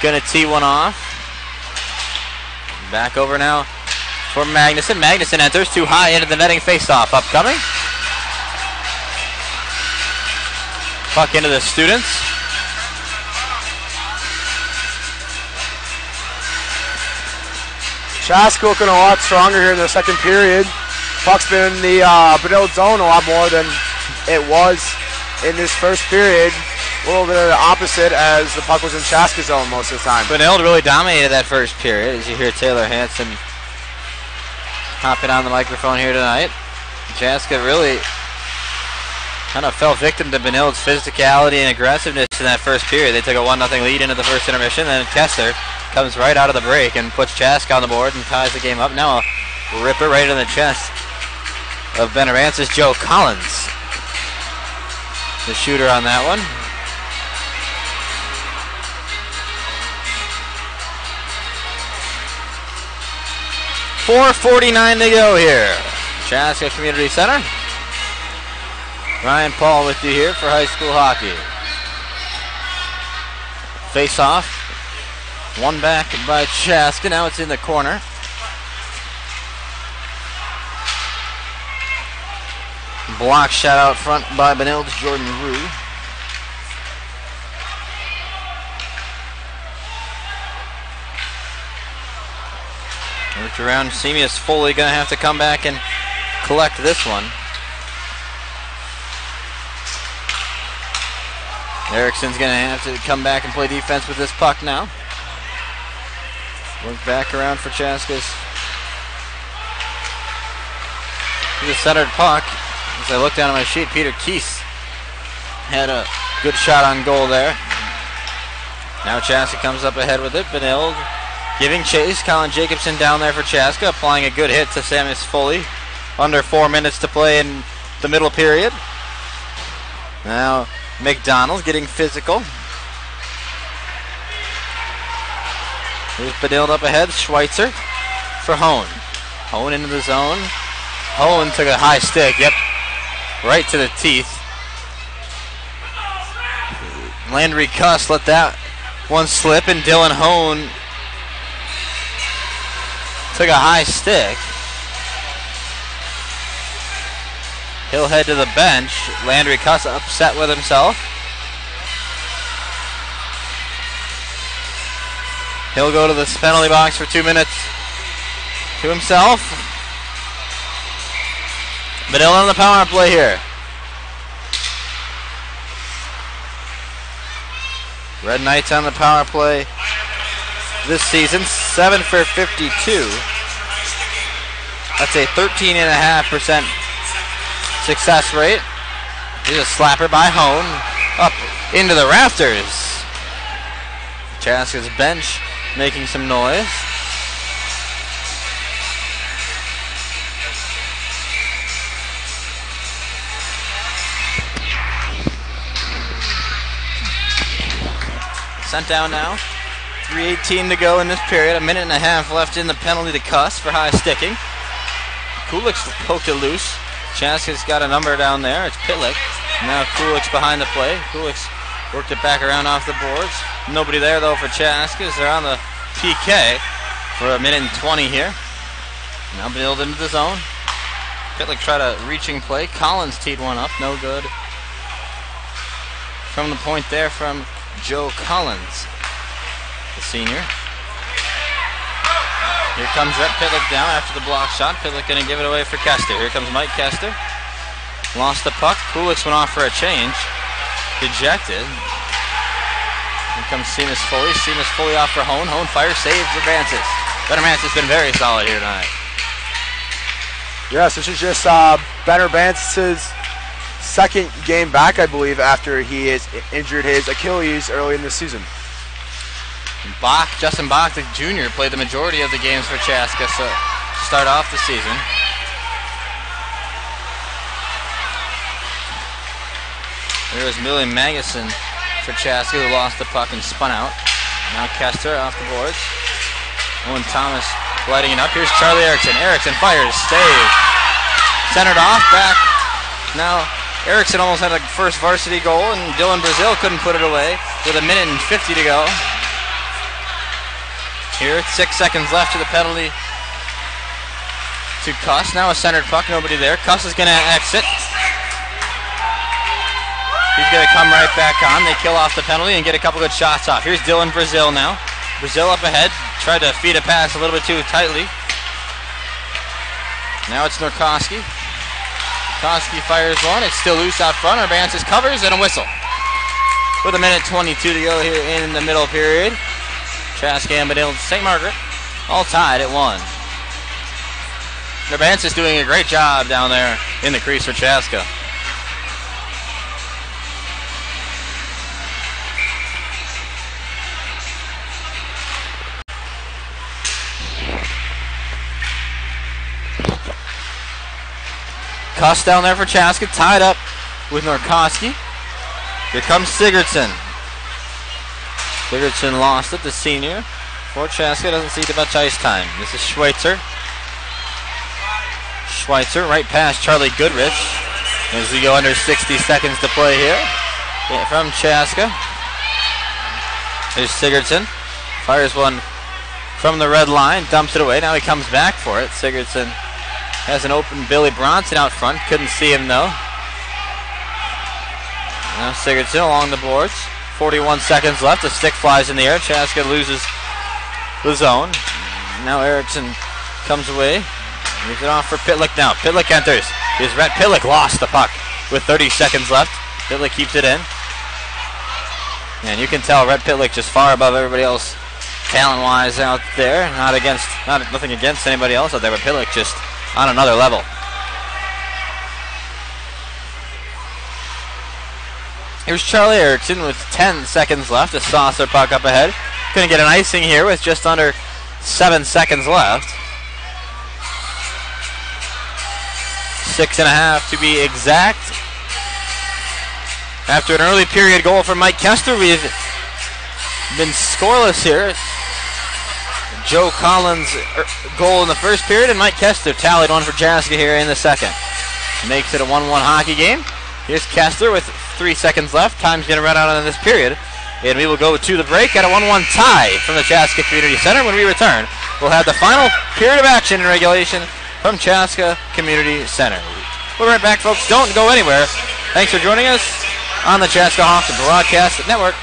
gonna tee one off. Back over now for Magnuson. Magnuson enters too high into the netting faceoff. Upcoming. Puck into the students. Chaska looking a lot stronger here in the second period. Puck's been in the Benilde zone a lot more than it was in this first period. A little bit of the opposite as the puck was in Chaska's zone most of the time. Benilde really dominated that first period, as you hear Taylor Hanson hopping on the microphone here tonight. Chaska really kind of fell victim to Benilde's physicality and aggressiveness in that first period. They took a 1-0 lead into the first intermission, then Kester comes right out of the break and puts Chaska on the board and ties the game up. Now a ripper right in the chest of Benarance's Joe Collins, the shooter on that one. .449 to go here. Chaska Community Center. Ryan Paul with you here for high school hockey. Face off. One back by Chaska. Now it's in the corner. Block shot out front by Benilde's Jordan Rue. Worked around. Seamus Foley going to have to come back and collect this one. Erickson's going to have to come back and play defense with this puck now. Work back around for Chaska's. The centered puck. As I look down at my sheet, Peter Keese had a good shot on goal there. Now Chaska comes up ahead with it. Benilde giving chase. Colin Jacobson down there for Chaska, applying a good hit to Seamus Foley. Under 4 minutes to play in the middle period. Now McDonald getting physical. Here's Benilde up ahead. Schweitzer for Hone. Hone into the zone. Hone took a high stick. Yep. Right to the teeth. Landry Cuss let that one slip, and Dylan Hone took a high stick. He'll head to the bench. Landry Cuss upset with himself. He'll go to the penalty box for 2 minutes to himself. Benilde on the power play here. Red Knights on the power play this season, 7 for 52. That's a 13.5% success rate. Here's a slapper by Hone up into the rafters. Chaska's bench making some noise. Sent down now. 3:18 to go in this period. A minute and a half left in the penalty to Cuss for high sticking. Kulix poked it loose. Chaska's got a number down there. It's Pitlick. Now Kulik's behind the play. Kulik's worked it back around off the boards. Nobody there, though, for Chaska. They're on the PK for a minute and 20 here. Now Benilde into the zone. Pitlick tried a reaching play. Collins teed one up. No good. From the point there from Joe Collins, the senior. Here comes Rhett Pitlick down after the block shot. Pitlick going to give it away for Kester. Here comes Mike Kester. Lost the puck. Kulik's went off for a change. Ejected. Here comes Seamus Foley. Seamus Foley off for Hone. Hone fires, saves Urbansis. Ben Urbansis has been very solid here tonight. Yes, this is just Ben Urbansis' second game back, I believe, after he has injured his Achilles early in the season. Justin Bach, the junior, played the majority of the games for Chaska to start off the season. There was Millie Magnuson for Chaska, who lost the puck and spun out. Now Kester off the boards. Owen Thomas lighting it up. Here's Charlie Erickson. Erickson fires, save. Centered off, back. Now Erickson almost had a first varsity goal, and Dylan Brazil couldn't put it away with a minute and 50 to go. Here, 6 seconds left to the penalty to Cuss. Now a centered puck, nobody there. Cuss is going to exit. He's going to come right back on. They kill off the penalty and get a couple good shots off. Here's Dylan Brazil now. Brazil up ahead. Tried to feed a pass a little bit too tightly. Now it's Norkowski. Norkowski fires one. It's still loose out front. Urbansis covers and a whistle. With a minute 22 to go here in the middle period. Chaska and Benilde, St. Margaret, all tied at 1. Urbansis doing a great job down there in the crease for Chaska. Cuss down there for Chaska, tied up with Norkowski. Here comes Sigurdsson. Sigurdsson lost it, the senior. For Chaska doesn't see much ice time. This is Schweitzer. Schweitzer right past Charlie Goodrich as we go under 60 seconds to play here. From Chaska. There's Sigurdsson. Fires one from the red line, dumps it away. Now he comes back for it. Sigurdsson has an open Billy Bronson out front. Couldn't see him though. Now Sigurdsson along the boards. 41 seconds left. The stick flies in the air. Chaska loses the zone. Now Erickson comes away. Moves it off for Pitlick now. Pitlick enters. Here's Rhett Pitlick. Lost the puck with 30 seconds left. Pitlick keeps it in. And you can tell Rhett Pitlick just far above everybody else talent-wise out there. Nothing against anybody else out there, but Pitlick just on another level. Here's Charlie Erickson with 10 seconds left. A saucer puck up ahead. Going to get an icing here with just under 7 seconds left. 6.5 to be exact. After an early period goal from Mike Kester, we've been scoreless here. Joe Collins' goal in the first period, and Mike Kester tallied one for Chaska here in the second. Makes it a 1-1 hockey game. Here's Kester with 3 seconds left. Time's going to run out on this period. And we will go to the break at a 1-1 tie from the Chaska Community Center. When we return, we'll have the final period of action in regulation from Chaska Community Center. We'll be right back, folks. Don't go anywhere. Thanks for joining us on the Chaska Hawks Broadcast Network.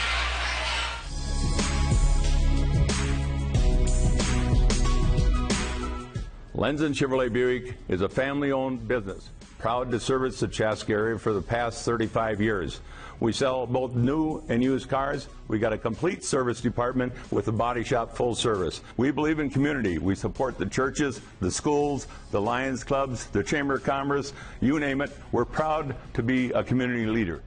Lenzen Chevrolet Buick is a family-owned business, proud to service the Chaska area for the past 35 years. We sell both new and used cars. We got a complete service department with a body shop full service. We believe in community. We support the churches, the schools, the Lions clubs, the Chamber of Commerce, you name it. We're proud to be a community leader.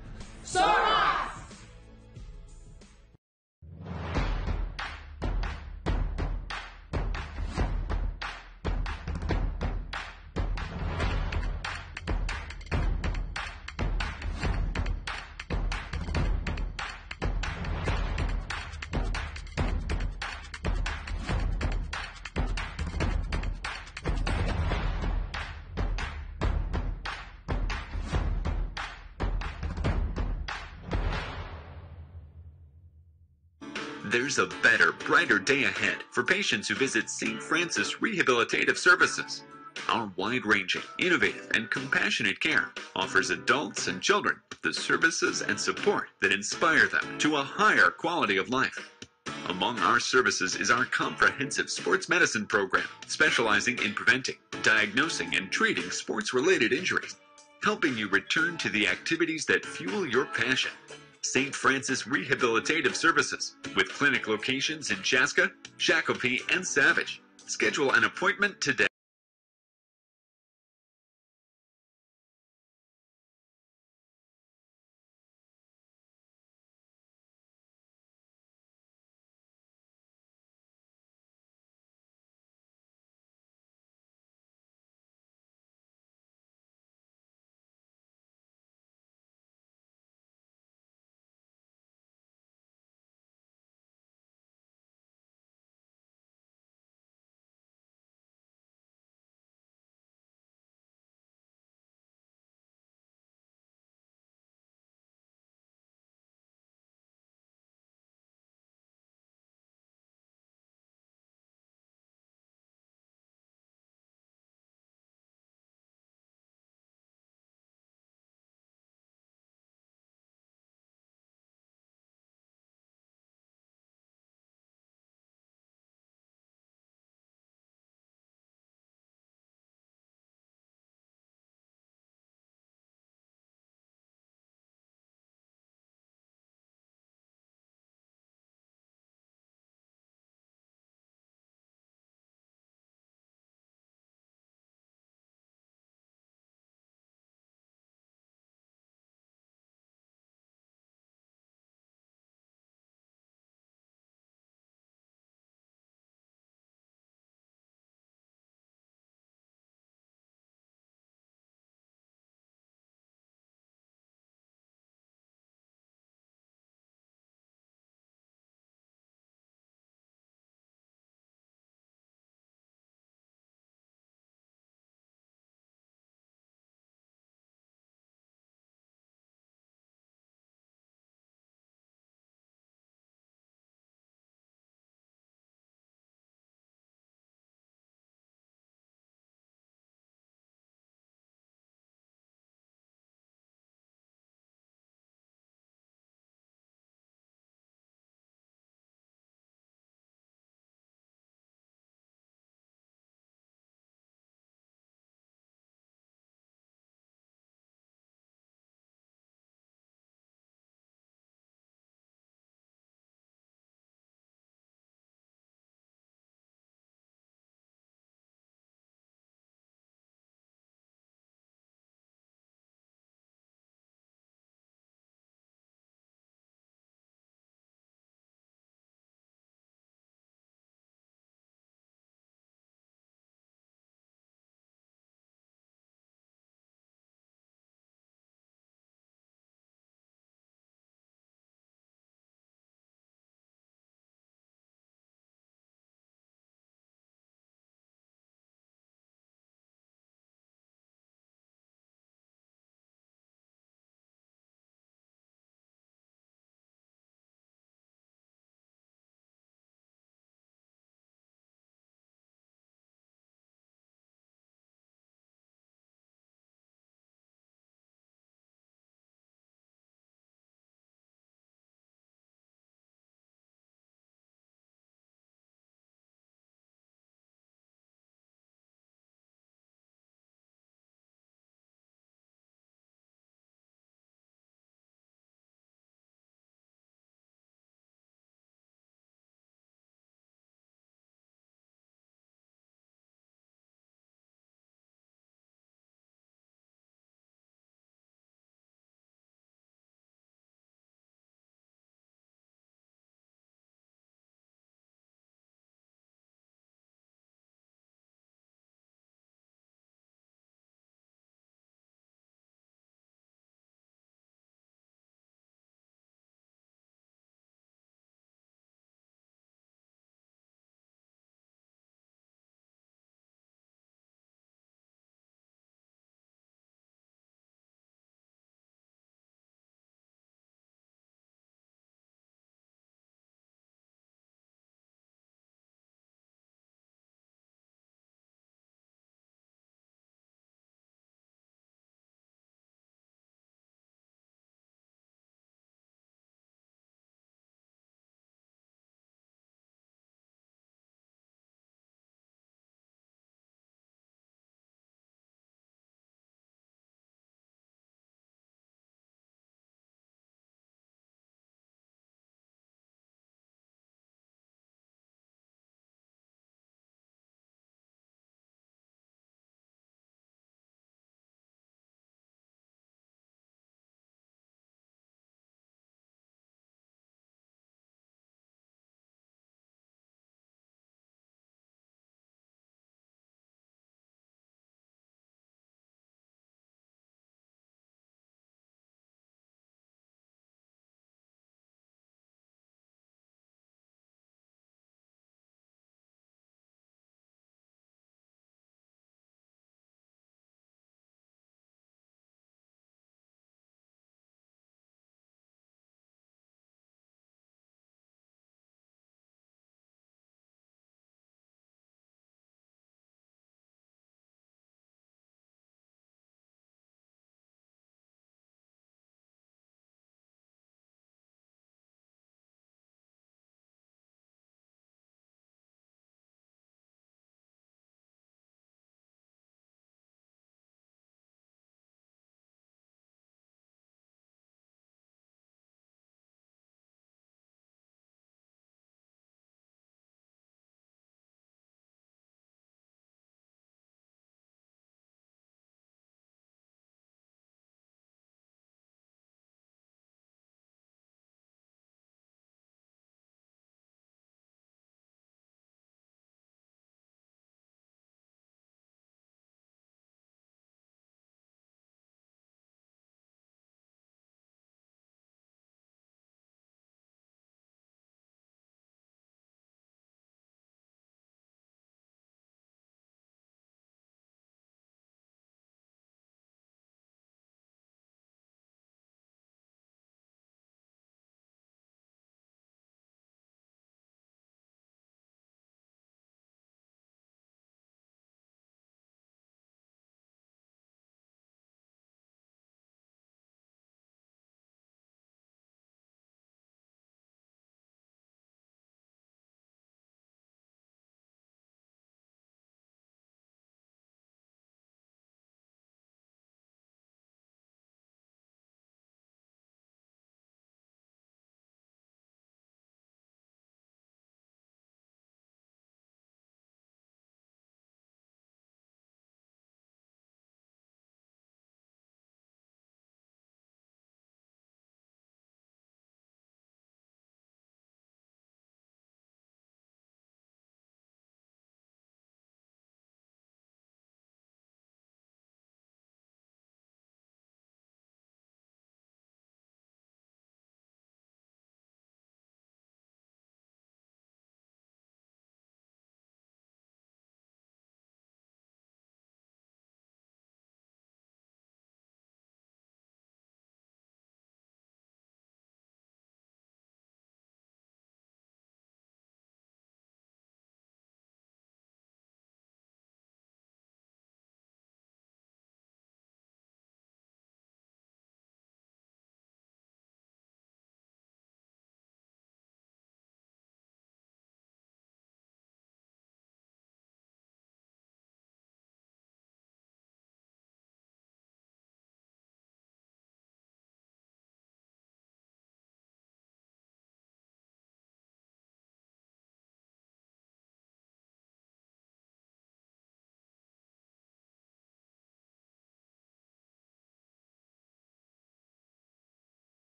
There's a better, brighter day ahead for patients who visit St. Francis Rehabilitative Services. Our wide-ranging, innovative, and compassionate care offers adults and children the services and support that inspire them to a higher quality of life. Among our services is our comprehensive sports medicine program, specializing in preventing, diagnosing, and treating sports-related injuries, helping you return to the activities that fuel your passion. St. Francis Rehabilitative Services, with clinic locations in Chaska, Shakopee, and Savage. Schedule an appointment today.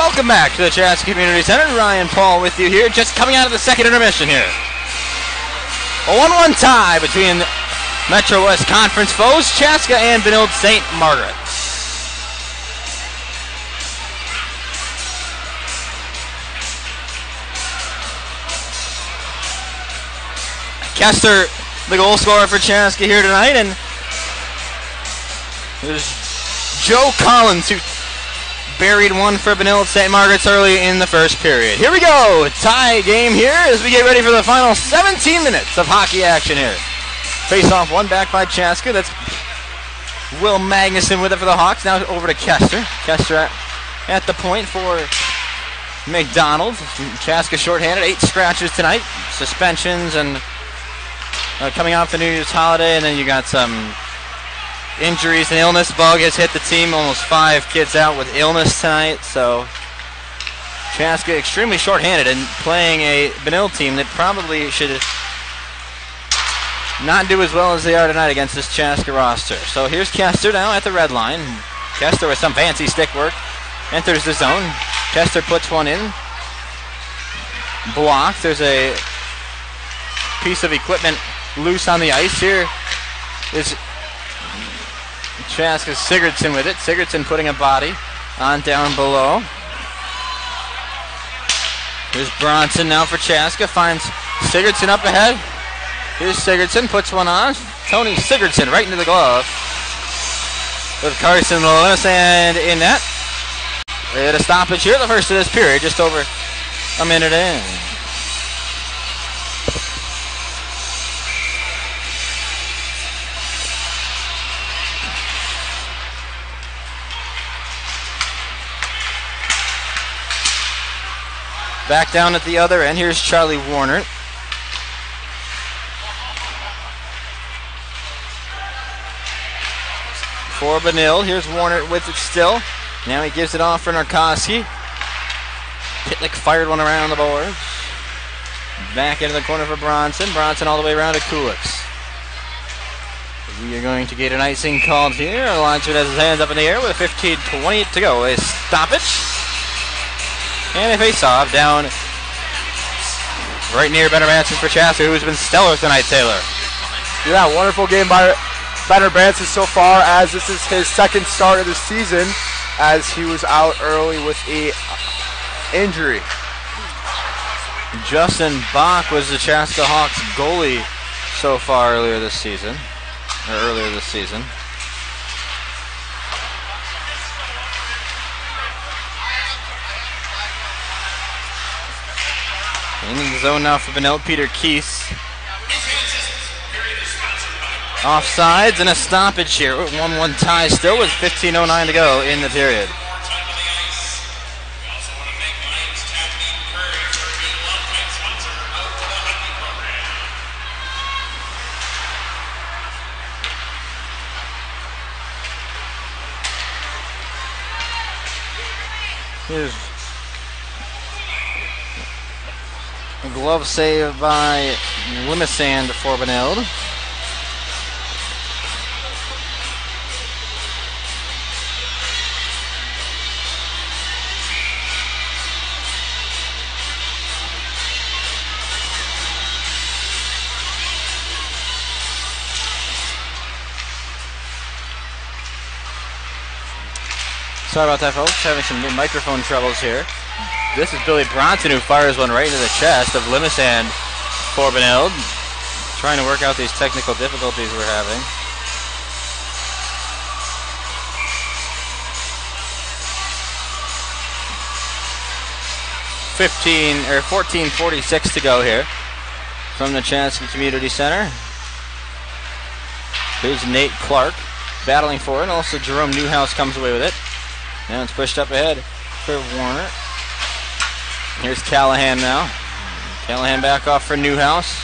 Welcome back to the Chaska Community Center. Ryan Paul with you here, just coming out of the second intermission here. A 1-1 tie between Metro West Conference foes, Chaska and Benilde St. Margaret. Kester, the goal scorer for Chaska here tonight, and there's Joe Collins, who buried one for Benilde St. Margaret's early in the first period. Here we go, tie game here as we get ready for the final 17 minutes of hockey action here. Face-off one back by Chaska. That's Will Magnuson with it for the Hawks. Now over to Kester. Kester at the point for McDonald. Chaska shorthanded, 8 scratches tonight. Suspensions and coming off the New Year's holiday, and then you got some injuries. An illness bug has hit the team. Almost 5 kids out with illness tonight. So Chaska extremely shorthanded and playing a Benilde team that probably should not do as well as they are tonight against this Chaska roster. So here's Kester now at the red line. Kester with some fancy stick work enters the zone. Kester puts one in. Blocked. There's a piece of equipment loose on the ice. Here is Chaska's Sigurdsson with it. Sigurdsson putting a body on down below. Here's Bronson now for Chaska. Finds Sigurdsson up ahead. Here's Sigurdsson, puts one on. Tony Sigurdsson right into the glove with Carson Lewis, and in net. We had a stoppage here, the first of this period, just over a minute in. Back down at the other end, here's Charlie Warner. For Benilde, here's Warner with it still. Now he gives it off for Narkoski. Pitlick fired one around the boards. Back into the corner for Bronson. Bronson all the way around to Kulix. We are going to get an icing called here. Our linesman has his hands up in the air with 15:20 to go. A stoppage. And a face-off down right near Benner Manson for Chaska, who's been stellar tonight, Taylor. Yeah, wonderful game by Benner Branson so far, as this is his second start of the season, as he was out early with a injury. Justin Bach was the Chaska Hawks goalie so far earlier this season. In the zone now for Benilde, Peter Keith. Offsides and a stoppage here. 1-1 tie still with 15:09 to go in the period. Here's a glove save by Limisand for Benilde. Sorry about that, folks. Having some new microphone troubles here. This is Billy Bronson, who fires one right into the chest of Limisand for Benilde. Trying to work out these technical difficulties we're having. or 14:46 to go here from the Chaska Community Center. Here's Nate Clark battling for it, and also Jerome Newhouse comes away with it. Now it's pushed up ahead for Warner. Here's Callahan now. Callahan back off for Newhouse.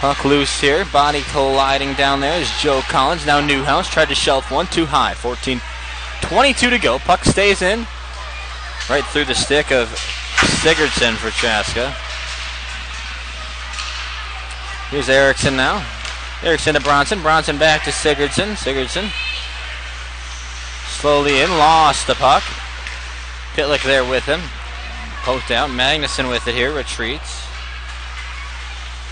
Puck loose here. Body colliding down there is Joe Collins. Now Newhouse tried to shelf one too high. 14:22 to go. Puck stays in. Right through the stick of Sigurdsson for Chaska. Here's Erickson now. Erickson to Bronson. Bronson back to Sigurdsson. Sigurdsson slowly in, lost the puck. Pitlick there with him. Poked out. Magnuson with it here. Retreats.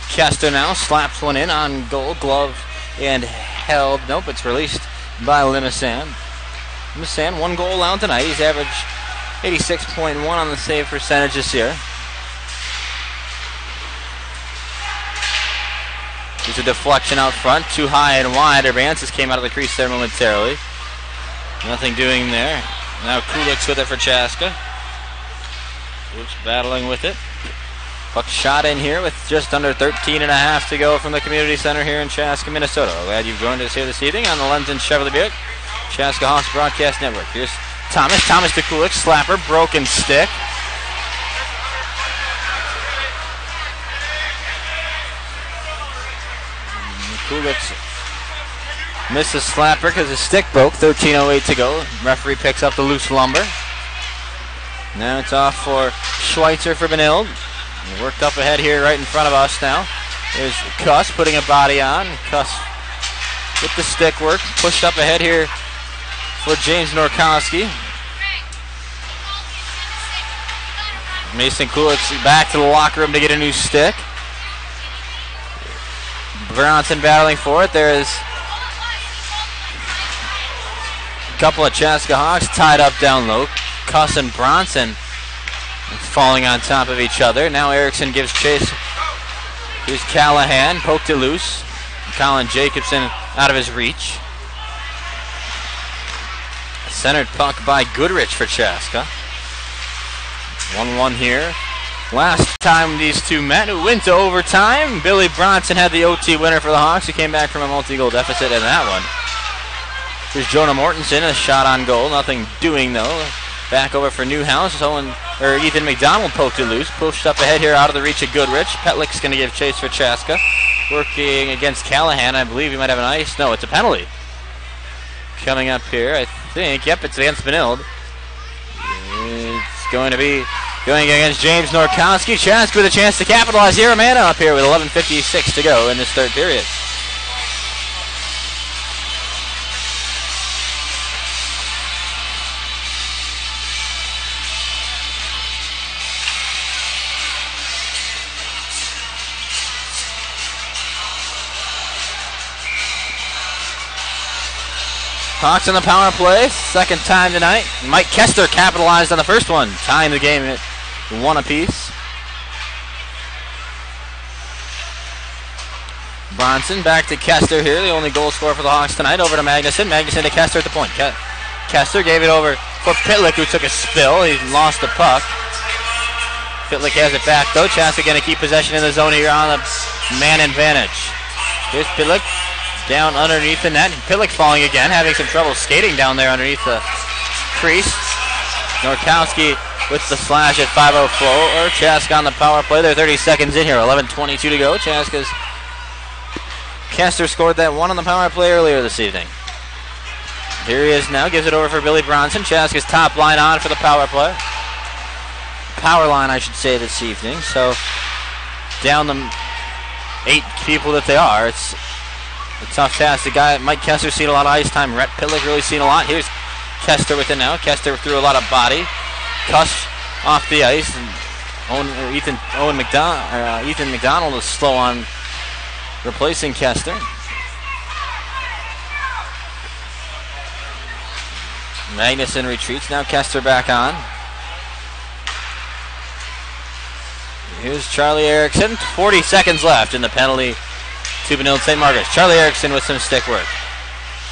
Kester now slaps one in on goal. Glove and held. Nope, it's released by Limasan. Limasan, 1 goal out tonight. He's averaged 86.1 on the save percentage this year. There's a deflection out front. Too high and wide. Urbansis came out of the crease there momentarily. Nothing doing there. Now Kulik's with it for Chaska. Oops, battling with it. Puck shot in here with just under 13 and a half to go from the community center here in Chaska, Minnesota. Glad you've joined us here this evening on the London Chevrolet Buick Chaska Hawks Broadcast Network. Here's Thomas. Thomas to Kulik. Slapper. Broken stick. Kulik missed the slapper because his stick broke. 13:08 to go. Referee picks up the loose lumber. Now it's off for Schweitzer for Benilde. Worked up ahead here right in front of us now. There's Kuss putting a body on. Kuss with the stick work. Pushed up ahead here for James Norkowski. Mason Kulik's back to the locker room to get a new stick. Bronson battling for it. There is a couple of Chaska Hawks tied up down low. Kuss and Bronson falling on top of each other. Now Erickson gives chase. Here's Callahan. Poked it loose. Colin Jacobson out of his reach. A centered puck by Goodrich for Chaska. 1-1 here. Last time these two met, who went to overtime. Billy Bronson had the OT winner for the Hawks. He came back from a multi-goal deficit in that one. Here's Jonah Mortensen, a shot on goal. Nothing doing, though. Back over for Newhouse. Ethan McDonald poked it loose. Pushed up ahead here out of the reach of Goodrich. Petlick's going to give chase for Chaska. Working against Callahan. I believe he might have an ice. No, it's a penalty. Coming up here, I think. Yep, it's against Benilde. It's going to be going against James Norkowski. Chaska with a chance to capitalize here. Amanda up here with 11:56 to go in this third period. Hawks on the power play, second time tonight. Mike Kester capitalized on the first one, tying the game at 1 apiece. Bronson back to Kester here, the only goal scorer for the Hawks tonight. Over to Magnuson. Magnuson to Kester at the point. Kester gave it over for Pitlick, who took a spill. He lost the puck. Pitlick has it back though. Chaska going to keep possession in the zone here on the man advantage. Here's Pitlick. Down underneath the net. Pitlick falling again, having some trouble skating down there underneath the crease. Norkowski with the slash at 5:04. Chaska on the power play. They're 30 seconds in here. 11:22 to go. Chaska's Kester scored that one on the power play earlier this evening. Here he is now. Gives it over for Billy Bronson. Chaska's top line on for the power play. Power line, I should say, this evening. So down the 8 people that they are, it's a tough task. The guy, Mike Kester, seen a lot of ice time. Rhett Pitlick really seen a lot. Here's Kester with it now. Kester threw a lot of body. Kuss off the ice. And Ethan McDonald is slow on replacing Kester. Magnuson retreats. Now Kester back on. Here's Charlie Erickson. 40 seconds left in the penalty to Benilde St. Margaret's. Charlie Erickson with some stick work.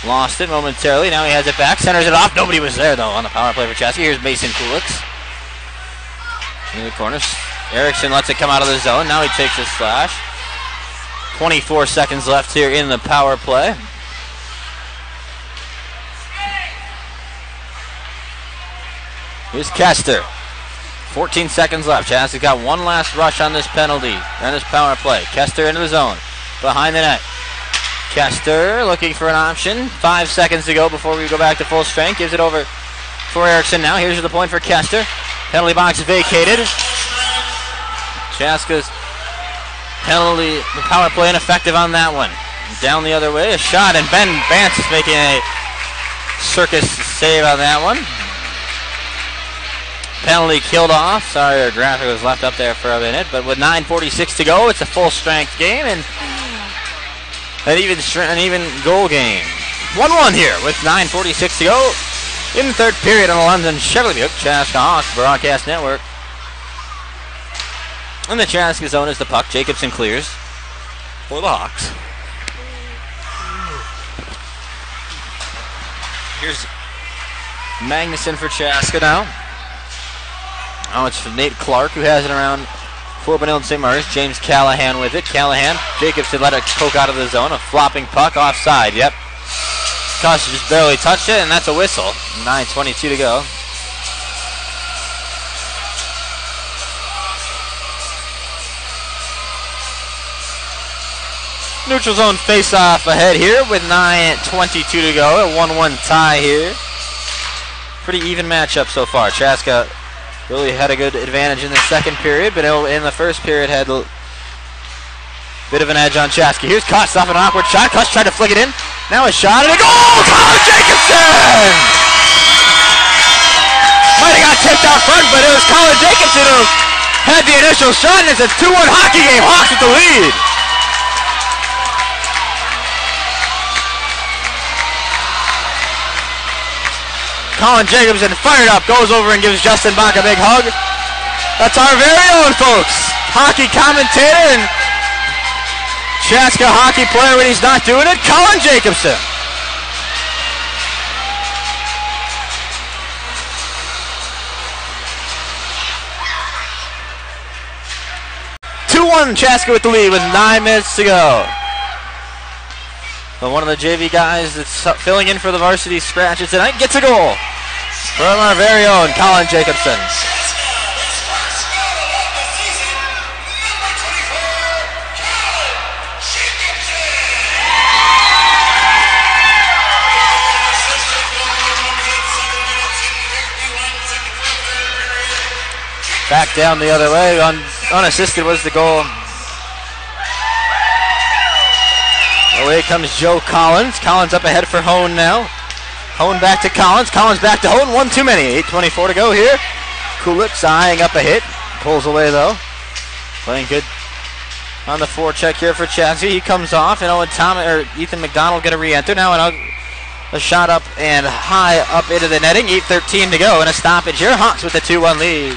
Lost it momentarily. Now he has it back. Centers it off. Nobody was there, though, on the power play for Chaska. Here's Mason Kulik in the corner. Erickson lets it come out of the zone. Now he takes a slash. 24 seconds left here in the power play. Here's Kester. 14 seconds left. Chaska's got one last rush on this penalty, on this power play. Kester into the zone. Behind the net. Kester looking for an option. 5 seconds to go before we go back to full strength. Gives it over for Erickson now. Here's the point for Kester. Penalty box vacated. Chaska's penalty, the power play ineffective on that one. Down the other way. A shot, and Ben Vance is making a circus save on that one. penalty killed off. Sorry, our graphic was left up there for a minute, but with 9:46 to go, it's a full-strength game and an even goal game. 1-1 here with 9:46 to go in the third period on the London Chevrolet Chaska Hawks Broadcast Network. In the Chaska zone is the puck. Jacobson clears for the Hawks. Here's Magnuson for Chaska now. Oh, it's Nate Clark who has it around for Benilde St. Margaret's. James Callahan with it. Callahan. Jacobson let it poke out of the zone. A flopping puck offside. Yep. Costa just barely touched it, and that's a whistle. 9:22 to go. Neutral zone face-off ahead here with 9:22 to go. A 1-1 tie here. Pretty even matchup so far. Chaska really had a good advantage in the second period, but in the first period had a bit of an edge on Chaska. Here's Costa off an awkward shot. Costa tried to flick it in. Now a shot and a goal! Colin Jacobson! Might have got tipped out front, but it was Colin Jacobson who had the initial shot, and it's a 2-1 hockey game. Hawks with the lead. Colin Jacobson fired up, goes over and gives Justin Bach a big hug. That's our very own, folks. Hockey commentator and Chaska hockey player when he's not doing it, Colin Jacobson. Chaska with the lead with 9 minutes to go. But one of the JV guys that's filling in for the varsity scratches tonight gets a goal from our very own Colin Jacobson. Back down the other way, unassisted was the goal. Away comes Joe Collins. Collins up ahead for Hone now. Hone back to Collins. Collins back to Hone. One too many. 8:24 to go here. Kulips eyeing up a hit. Pulls away though. Playing good on the forecheck here for Chaska. He comes off, and Ethan McDonald get a re-enter now, and a shot up and high up into the netting. 8:13 to go, and a stoppage here. Hawks with the 2-1 lead.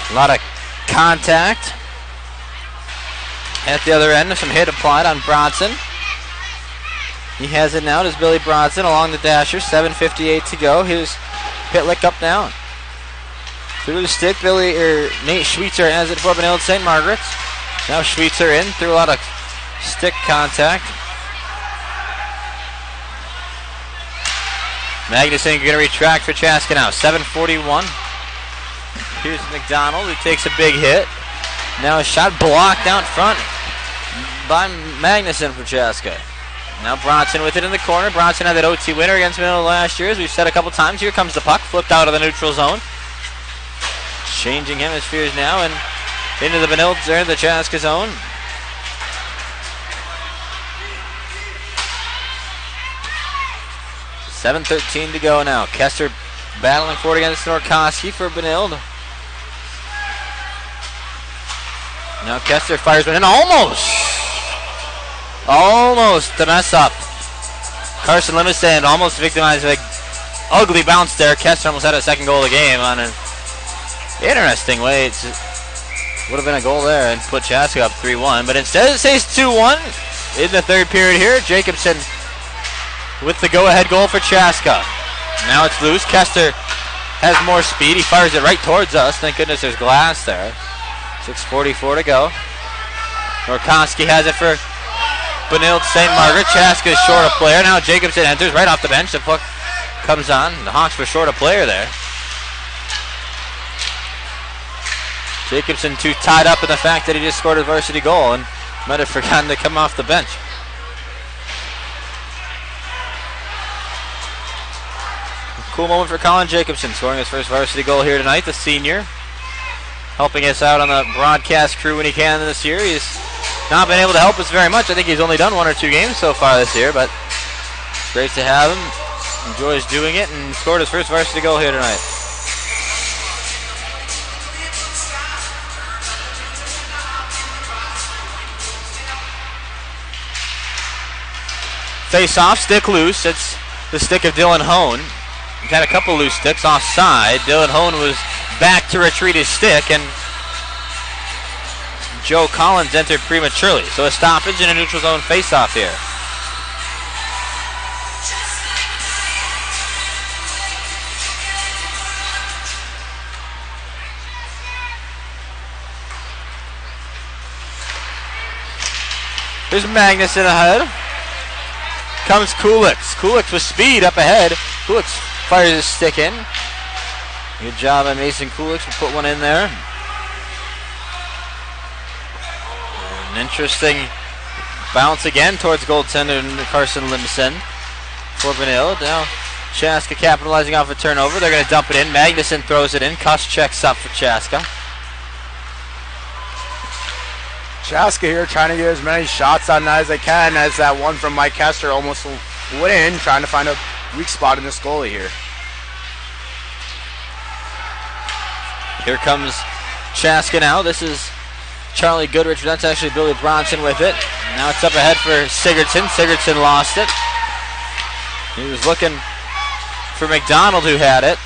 A lot of contact at the other end. Some hit applied on Bronson. He has it now. It's Billy Bronson along the dasher. 7:58 to go. Here's Pitlick up now. Through the stick, Nate Schweitzer has it for Benilde St. Margaret's. Now Schweitzer in through a lot of stick contact. Magnuson going to retract for Chaska now. 7:41. Here's McDonald, who takes a big hit. Now a shot blocked out front by Magnuson for Chaska. Now Bronson with it in the corner. Bronson had that OT winner against Benilde last year, as we've said a couple times. Here comes the puck, flipped out of the neutral zone. Changing hemispheres now and into the Benilde, the Chaska zone. $7:13 to go now. Kester battling for it against Norkoski for Benilde. Now Kester fires one in, almost to mess up. Carson Livingston almost victimized an ugly bounce there. Kester almost had a second goal of the game on an interesting way. It would have been a goal there and put Chaska up 3-1, but instead it stays 2-1 in the third period here. Jacobson with the go-ahead goal for Chaska. Now it's loose. Kester has more speed. He fires it right towards us. Thank goodness there's glass there. 6:44 to go. Norkoski has it for Benilde St. Margaret. Chaska is short a player. Now Jacobson enters right off the bench. The puck comes on. The Hawks were short a player there. Jacobson too tied up in the fact that he just scored a varsity goal and might have forgotten to come off the bench. Cool moment for Colin Jacobson, scoring his first varsity goal here tonight, the senior. Helping us out on the broadcast crew when he can this year. He's not been able to help us very much. I think he's only done 1 or 2 games so far this year, but great to have him. Enjoys doing it and scored his first varsity goal here tonight. Face off, stick loose. It's the stick of Dylan Hone. He's had a couple loose sticks offside. Dylan Hone was back to retrieve his stick, and Joe Collins entered prematurely. So a stoppage and a neutral zone face off here. There's Magnuson ahead. Comes Kulix. Kulix with speed up ahead. Kulix fires his stick in. Good job by Mason Kulix. We'll put one in there. An interesting bounce again towards goaltender Carson Limson for Benilde. Now Chaska capitalizing off a turnover. They're going to dump it in. Magnuson throws it in. Kuss checks up for Chaska. Chaska here trying to get as many shots on that as they can, as that one from Mike Kester almost went in, trying to find a weak spot in this goalie here. Here comes Chaska now. This is Charlie Goodrich. That's actually Billy Bronson with it. Now it's up ahead for Sigurdsson. Sigurdsson lost it. He was looking for McDonald, who had it.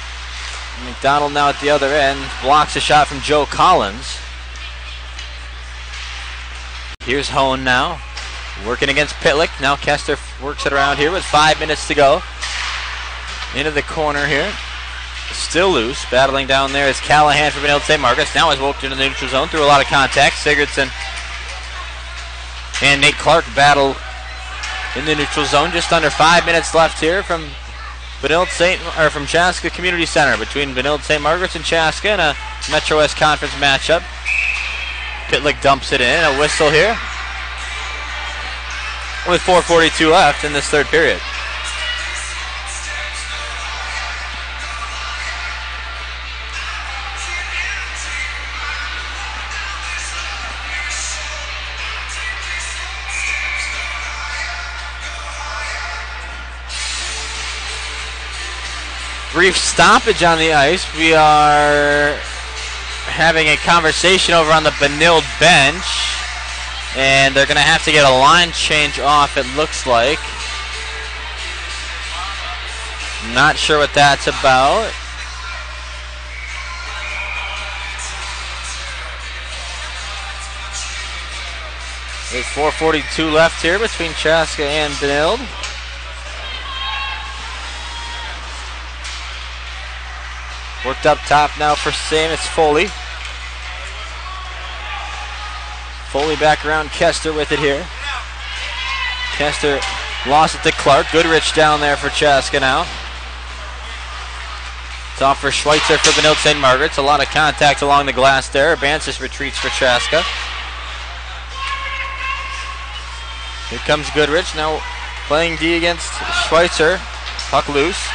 McDonald now at the other end blocks a shot from Joe Collins. Here's Hone now, working against Pitlick. Now Kester works it around here with 5 minutes to go. Into the corner here. Still loose. Battling down there is Callahan for Benilde St. Margaret's. Now is walked into the neutral zone through a lot of contact. Sigurdsson and Nate Clark battle in the neutral zone. Just under 5 minutes left here from from Chaska Community Center, between Benilde St. Margaret's and Chaska in a Metro West Conference matchup. Pitlick dumps it in. A whistle here with 4:42 left in this third period. Brief stoppage on the ice. We are having a conversation over on the Benilde bench, and they're going to have to get a line change off, it looks like. Not sure what that's about. There's 4:42 left here between Chaska and Benilde. Worked up top now for Sam. It's Foley. Foley back around Kester with it here. Kester lost it to Clark. Goodrich down there for Chaska now. It's off for Schweitzer for Benilde St. Margaret's. A lot of contact along the glass there. Bansis retreats for Chaska. Here comes Goodrich now playing D against Schweitzer. Puck loose.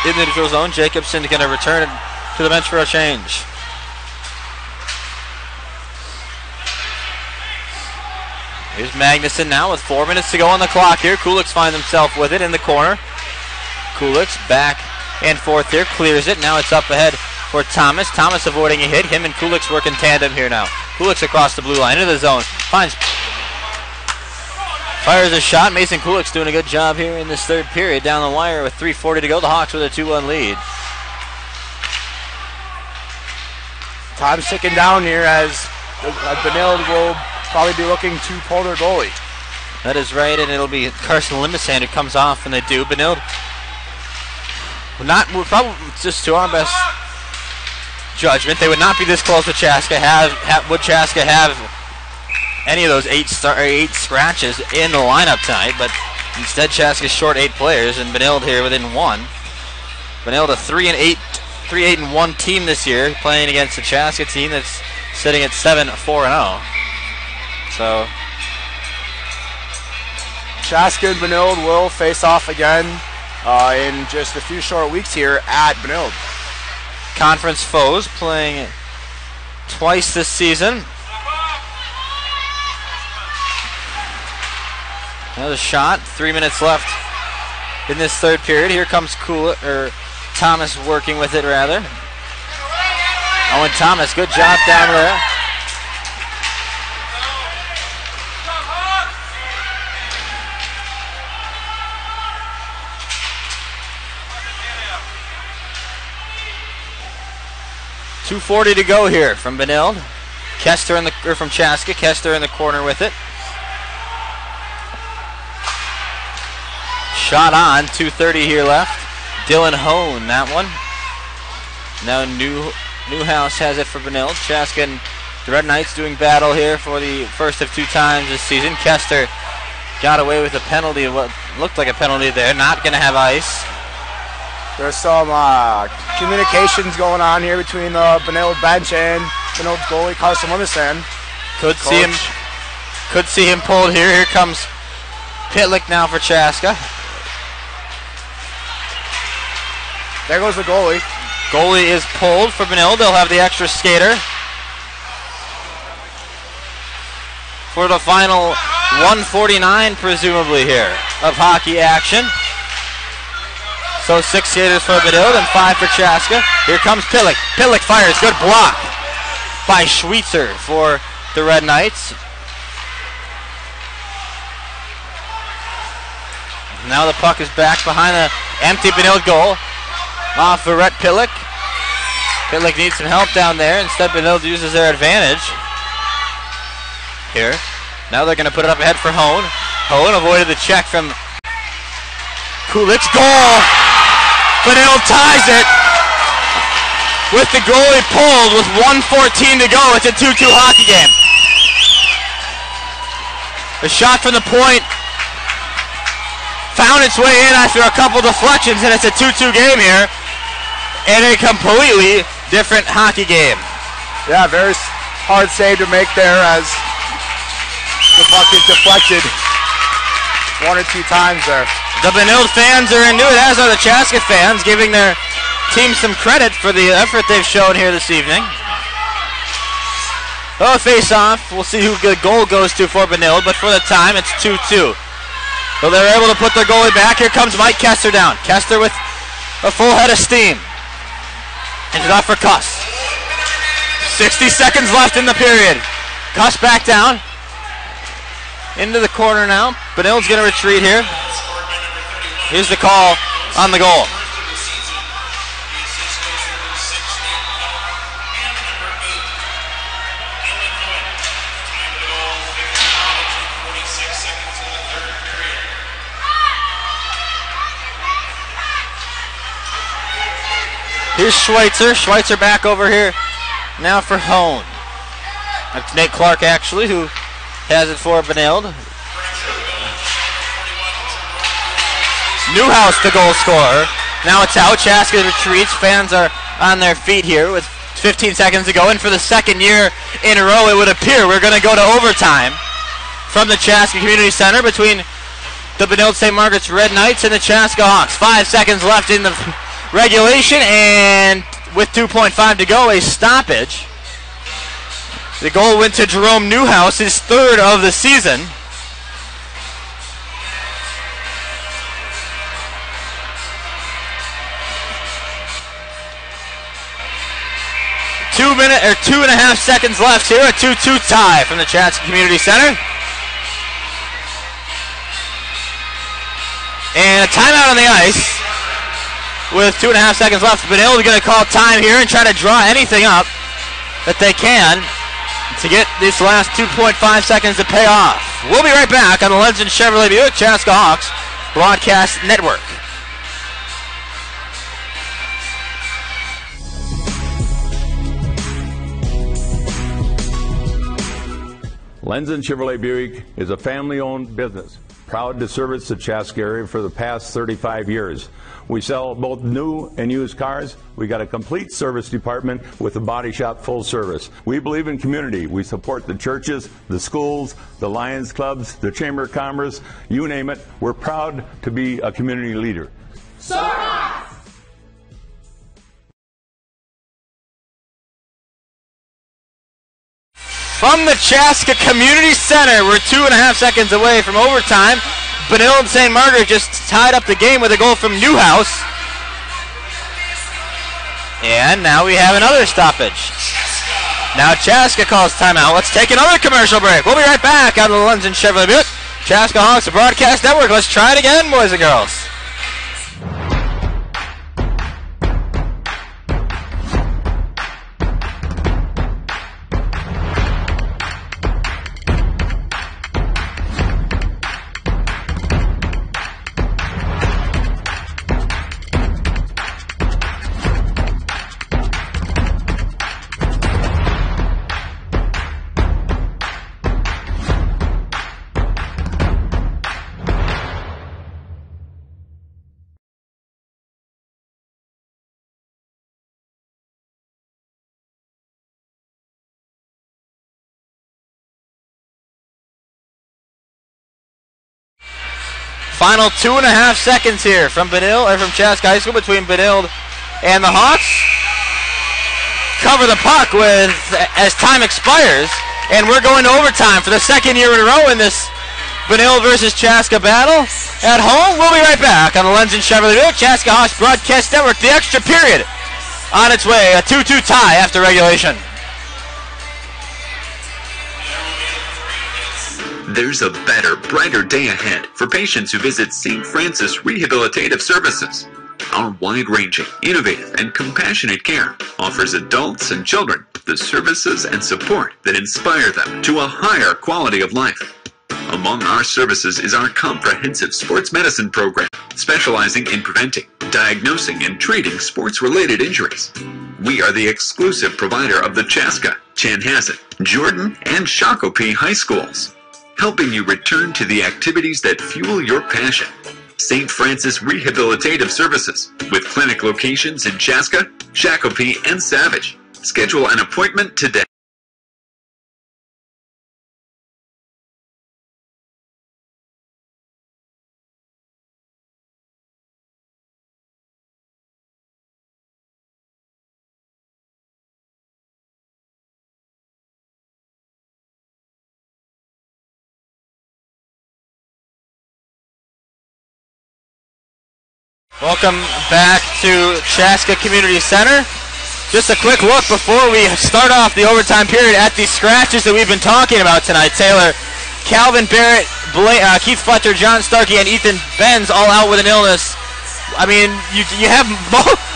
In the neutral zone, Jacobson going to return it to the bench for a change. Here's Magnuson now with 4 minutes to go on the clock here. Kulix finds himself with it in the corner. Kulix back and forth here, clears it. Now it's up ahead for Thomas. Thomas avoiding a hit. Him and Kulix work in tandem here now. Kulix across the blue line into the zone. Fires a shot. Mason Kulix doing a good job here in this third period. Down the wire with 3:40 to go. The Hawks with a 2-1 lead. Time's ticking down here as Benilde will probably be looking to pull their goalie. That is right, and it'll be Carson Limison who comes off when they do. Benilde, we're probably just to our best judgment, they would not be this close with Chaska. Would Chaska have any of those eight scratches in the lineup tonight? But instead, Chaska's short 8 players, and Benilde here within 1. Benilde a 3-8-1 team this year, playing against a Chaska team that's sitting at 7-4-0. So Chaska and Benilde will face off again in just a few short weeks here at Benilde. Conference foes playing twice this season. Another shot. 3 minutes left in this third period. Here comes Thomas working with it, rather. Owen Thomas, good job down there. .240 to go here from Benilde. From Chaska. Kester in the corner with it. Shot on. 2:30 here left. Dylan Hone, that one. Now Newhouse has it for Benilde. Chaska and the Red Knights doing battle here for the first of 2 times this season. Kester got away with a penalty, what looked like a penalty there. Not going to have ice. There's some communications going on here between the Benilde bench and Benilde's goalie, Carson Limison. Could see him pulled here. Here comes Pitlick now for Chaska. There goes the goalie. Goalie is pulled for Benilde. They'll have the extra skater for the final 149, presumably, here of hockey action. So 6 skaters for Benilde and 5 for Chaska. Here comes Pitlick. Pitlick fires. Good block by Schweitzer for the Red Knights. Now the puck is back behind the empty Benilde goal. Off for Rhett Pitlick. Pitlick needs some help down there. Instead, Benilde uses their advantage here. Now they're going to put it up ahead for Hone. Hone avoided the check from Kulik's goal. Benilde ties it with the goalie pulled with 1:14 to go. It's a 2-2 hockey game. The shot from the point found its way in after a couple deflections, and it's a 2-2 game here in a completely different hockey game. Yeah, very hard save to make there as the puck is deflected 1 or 2 times there. The Benilde fans are into it, as are the Chaska fans, giving their team some credit for the effort they've shown here this evening. Oh, face-off. We'll see who the goal goes to for Benilde, but for the time, it's 2-2. So they're able to put their goalie back. Here comes Mike Kester down. Kester with a full head of steam. And it's off for Kuss. 60 seconds left in the period. Kuss back down. Into the corner now. Benilde's going to retreat here. Here's the call on the goal. Here's Schweitzer. Schweitzer back over here now for Hone. That's Nate Clark, actually, who has it for Benilde. Newhouse, the goal scorer. Now it's out. Chaska retreats. Fans are on their feet here with 15 seconds to go. And for the second year in a row, it would appear we're going to go to overtime from the Chaska Community Center between the Benilde St. Margaret's Red Knights and the Chaska Hawks. 5 seconds left in the regulation, and with 2.5 to go, a stoppage. The goal went to Jerome Newhouse, his 3rd of the season. Two and a half seconds left here, a 2-2 tie from the Chaska Community Center. And a timeout on the ice. With 2.5 seconds left, Benilde is going to call time here and try to draw anything up that they can to get this last 2.5 seconds to pay off. We'll be right back on the Legend Chevrolet Buick Chaska Hawks Broadcast Network. Lenzen Chevrolet Buick is a family-owned business, proud to service the Chaska area for the past 35 years. We sell both new and used cars. We got a complete service department with a body shop full service. We believe in community. We support the churches, the schools, the Lions clubs, the Chamber of Commerce, you name it. We're proud to be a community leader. From the Chaska Community Center, we're 2.5 seconds away from overtime. Benilde and St. Margaret just tied up the game with a goal from Newhouse. And now we have another stoppage. Now Chaska calls timeout. Let's take another commercial break. We'll be right back out of the London Chevrolet Buick. Chaska Hawks, the broadcast network. Let's try it again, boys and girls. Final 2.5 seconds here from Benilde, or from Chaska High School, between Benilde and the Hawks. Cover the puck with as time expires, and we're going to overtime for the second year in a row in this Benilde versus Chaska battle. At home, we'll be right back on the Lenz and Chevrolet Buick Chaska Hawks Broadcast Network. The extra period on its way, a 2-2 tie after regulation. There's a better, brighter day ahead for patients who visit St. Francis Rehabilitative Services. Our wide-ranging, innovative, and compassionate care offers adults and children the services and support that inspire them to a higher quality of life. Among our services is our comprehensive sports medicine program, specializing in preventing, diagnosing, and treating sports-related injuries. We are the exclusive provider of the Chaska, Chanhassen, Jordan, and Shakopee high schools, helping you return to the activities that fuel your passion. St. Francis Rehabilitative Services, with clinic locations in Chaska, Shakopee, and Savage. Schedule an appointment today. Welcome back to Chaska Community Center. Just a quick look before we start off the overtime period at the scratches that we've been talking about tonight. Taylor, Calvin Barrett, Keith Fletcher, John Starkey, and Ethan Benz all out with an illness. I mean, you have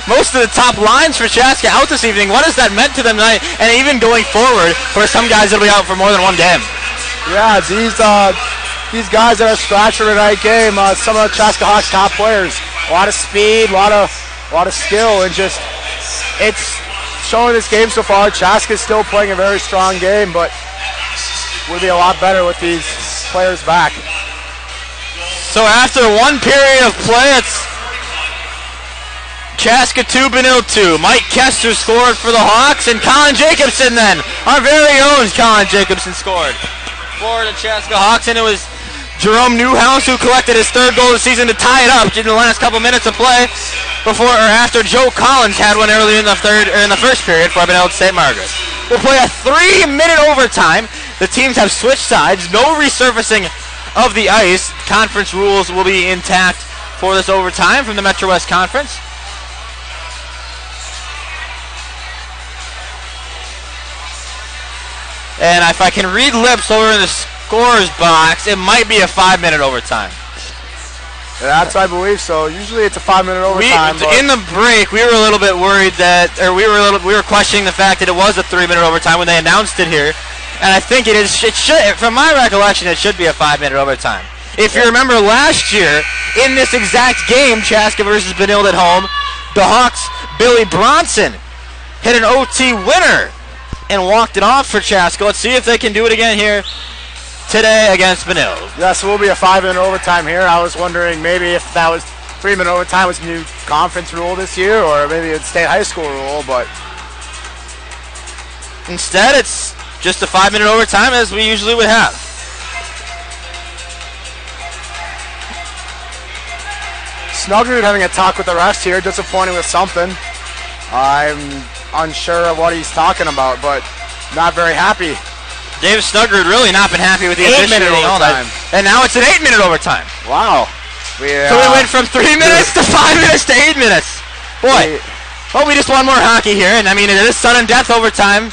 most of the top lines for Chaska out this evening. What has that meant to them tonight, and even going forward for some guys that'll be out for more than one game? Yeah, these guys that are scratched for tonight's game, some of the Chaska Hawks top players. A lot of speed, a lot of skill, and just it's showing this game so far. Chaska's still playing a very strong game, but we'll be a lot better with these players back. So after one period of play, it's Chaska 2, Benilde 2. Mike Kester scored for the Hawks, and Colin Jacobson then, our very own Colin Jacobson scored for the Chaska Hawks, and it was Jerome Newhouse who collected his third goal of the season to tie it up in the last couple minutes of play after Joe Collins had one early in the first period for Benilde St. Margaret. We'll play a 3-minute overtime. The teams have switched sides. No resurfacing of the ice. Conference rules will be intact for this overtime from the Metro West Conference. And if I can read lips over in the scorer's box, it might be a 5-minute overtime. Yeah, I believe so. Usually it's a 5-minute overtime. In the break, we were a little bit worried that, or we were questioning the fact that it was a 3-minute overtime when they announced it here. And I think it is. It should, from my recollection, it should be a 5-minute overtime. If you remember last year, in this exact game, Chaska versus Benilde at home, the Hawks' Billy Bronson hit an OT winner and walked it off for Chaska. Let's see if they can do it again here today against Benilde. Yeah, so we'll be a 5-minute overtime here. I was wondering maybe if that was 3-minute overtime was a new conference rule this year, or maybe it's state high school rule, but instead it's just a 5-minute overtime as we usually would have. Snuggerud having a talk with the refs here, disappointed with something. I'm unsure of what he's talking about, but not very happy. Dave Snuggerud really not been happy with the 8-minute overtime. And now it's an 8-minute overtime. Wow. So we went from 3 minutes to 5 minutes to 8 minutes. Boy, we just want more hockey here. And I mean, it is sudden death overtime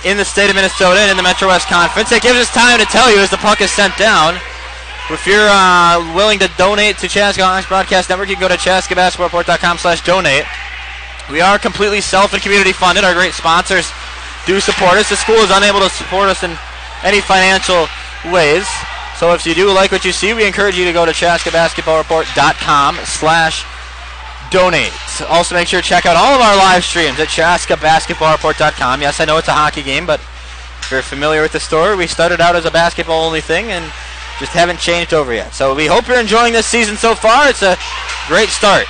in the state of Minnesota and in the Metro West Conference. It gives us time to tell you as the puck is sent down. If you're willing to donate to Chaska Hawks Broadcast Network, you can go to chaskabasketballreport.com/donate. We are completely self and community funded. Our great sponsors do support us. The school is unable to support us in any financial ways. So if you do like what you see, we encourage you to go to chaskabasketballreport.com/donate. Also make sure to check out all of our live streams at chaskabasketballreport.com. Yes, I know it's a hockey game, but if you're familiar with the store, we started out as a basketball only thing and just haven't changed over yet. So we hope you're enjoying this season so far. It's a great start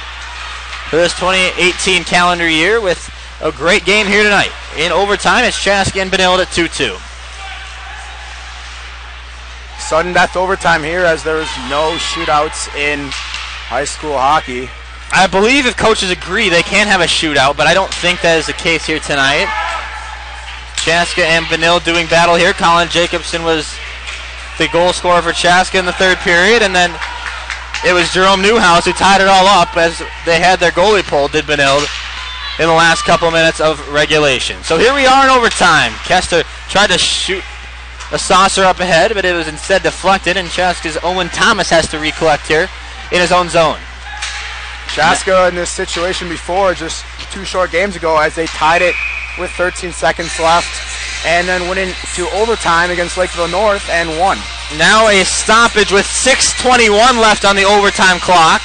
for this 2018 calendar year with a great game here tonight. In overtime, it's Chaska and Benilde at 2-2. Sudden death overtime here as there's no shootouts in high school hockey. I believe if coaches agree, they can have a shootout, but I don't think that is the case here tonight. Chaska and Benilde doing battle here. Colin Jacobson was the goal scorer for Chaska in the third period, and then it was Jerome Newhouse who tied it all up as they had their goalie pulled, did Benilde, in the last couple minutes of regulation. So here we are in overtime. Kester tried to shoot a saucer up ahead, but it was instead deflected, and Chaska's Owen Thomas has to recollect here in his own zone. Chaska in this situation before, just 2 short games ago, as they tied it with 13 seconds left, and then went into overtime against Lakeville North and won. Now a stoppage with 6:21 left on the overtime clock.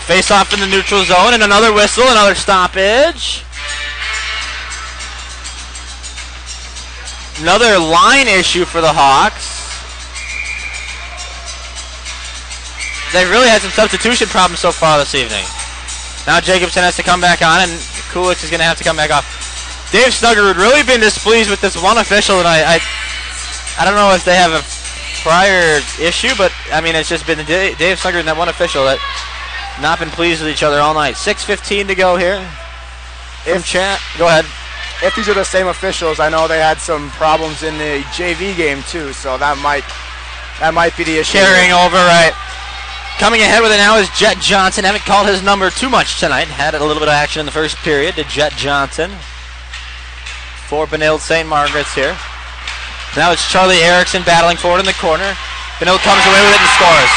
Face off in the neutral zone, and another whistle, another stoppage. Another line issue for the Hawks. They've really had some substitution problems so far this evening. Now Jacobson has to come back on, and Kulik is going to have to come back off. Dave Snuggerud really been displeased with this one official tonight. I don't know if they have a prior issue, but I mean it's just been Dave Snuggerud and that one official that not been pleased with each other all night. 6:15 to go here. Go ahead. If these are the same officials, I know they had some problems in the JV game too, so that might be the issue. Carrying over, right. Coming ahead with it now is Jet Johnson. Haven't called his number too much tonight. Had a little bit of action in the first period to Jet Johnson for Benilde St. Margaret's here. Now it's Charlie Erickson battling forward in the corner. Benilde comes away with it and scores.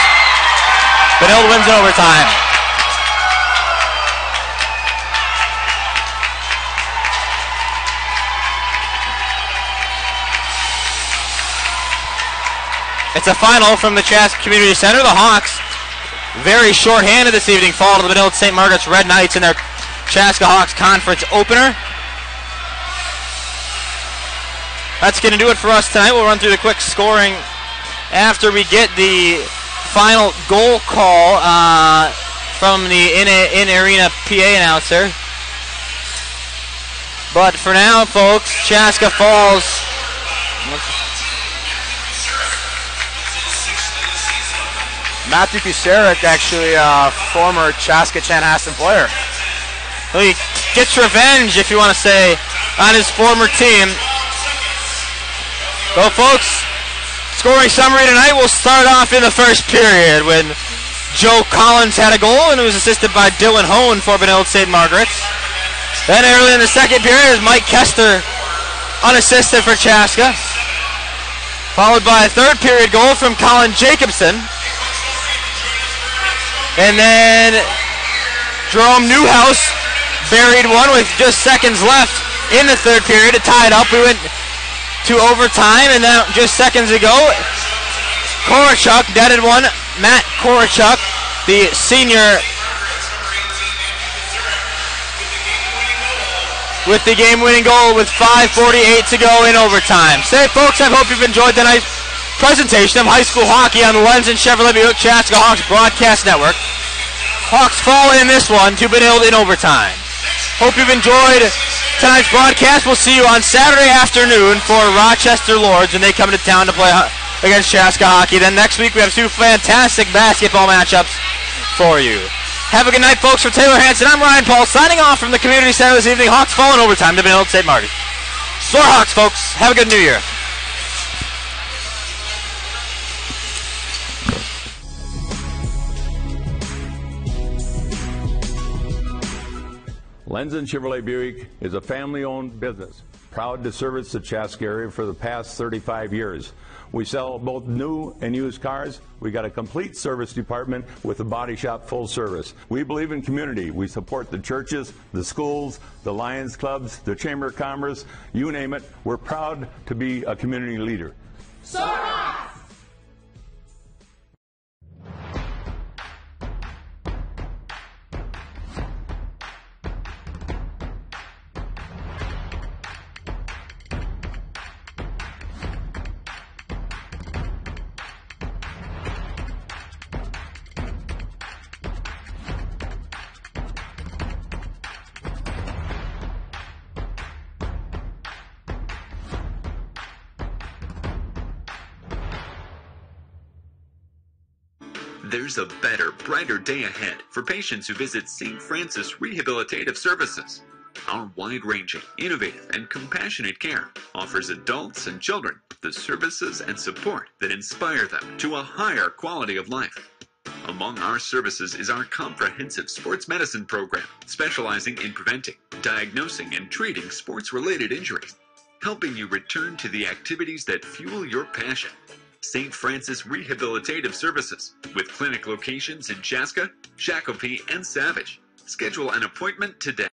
Benilde wins in overtime. It's a final from the Chaska Community Center. The Hawks, very short-handed this evening, fall to the Benilde St. Margaret's Red Knights in their Chaska Hawks Conference opener. That's going to do it for us tonight. We'll run through the quick scoring after we get the final goal call from the in-arena PA announcer. But for now, folks, Chaska falls. Matthew Kucerik, actually a former Chaska Chanhassen player. Well, he gets revenge, if you want to say, on his former team. Well, folks, scoring summary tonight will start off in the first period when Joe Collins had a goal and it was assisted by Dylan Hone for Benilde St. Margaret's. Then early in the second period is Mike Kester unassisted for Chaska, followed by a third period goal from Colin Jacobson. And then Jerome Newhouse buried one with just seconds left in the third period to tie it up. We went to overtime, and then just seconds ago, Korachuk netted one. Matt Korachuk, the senior with the game-winning goal with 5:48 to go in overtime. Say, folks, I hope you've enjoyed tonight's presentation of high school hockey on the Lenz and Chevrolet Buick Chaska Hawks Broadcast Network. Hawks fall in this one to Benilde in overtime. Hope you've enjoyed tonight's broadcast. We'll see you on Saturday afternoon for Rochester Lords when they come to town to play against Chaska hockey. Then next week we have two fantastic basketball matchups for you. Have a good night, folks. For Taylor Hanson, I'm Ryan Paul, signing off from the community center this evening. Hawks fall in overtime to Benilde St. Marty. Soar Hawks, folks. Have a good New Year. Lenz and Chevrolet Buick is a family-owned business, proud to service the Chaska area for the past 35 years. We sell both new and used cars. We got a complete service department with a body shop full service. We believe in community. We support the churches, the schools, the Lions clubs, the Chamber of Commerce, you name it. We're proud to be a community leader. There's a better, brighter day ahead for patients who visit St. Francis Rehabilitative Services. Our wide-ranging, innovative, and compassionate care offers adults and children the services and support that inspire them to a higher quality of life. Among our services is our comprehensive sports medicine program, specializing in preventing, diagnosing, and treating sports-related injuries, helping you return to the activities that fuel your passion. St. Francis Rehabilitative Services, with clinic locations in Chaska, Shakopee, and Savage. Schedule an appointment today.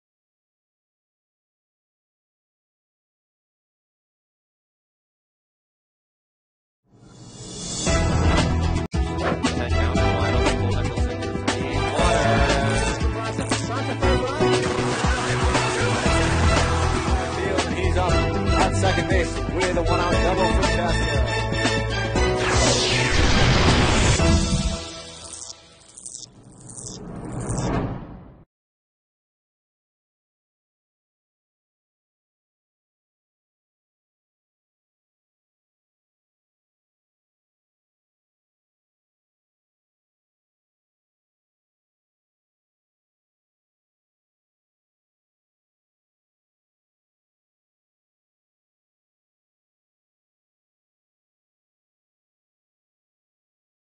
He's up on second base with a one-out double for Chaska.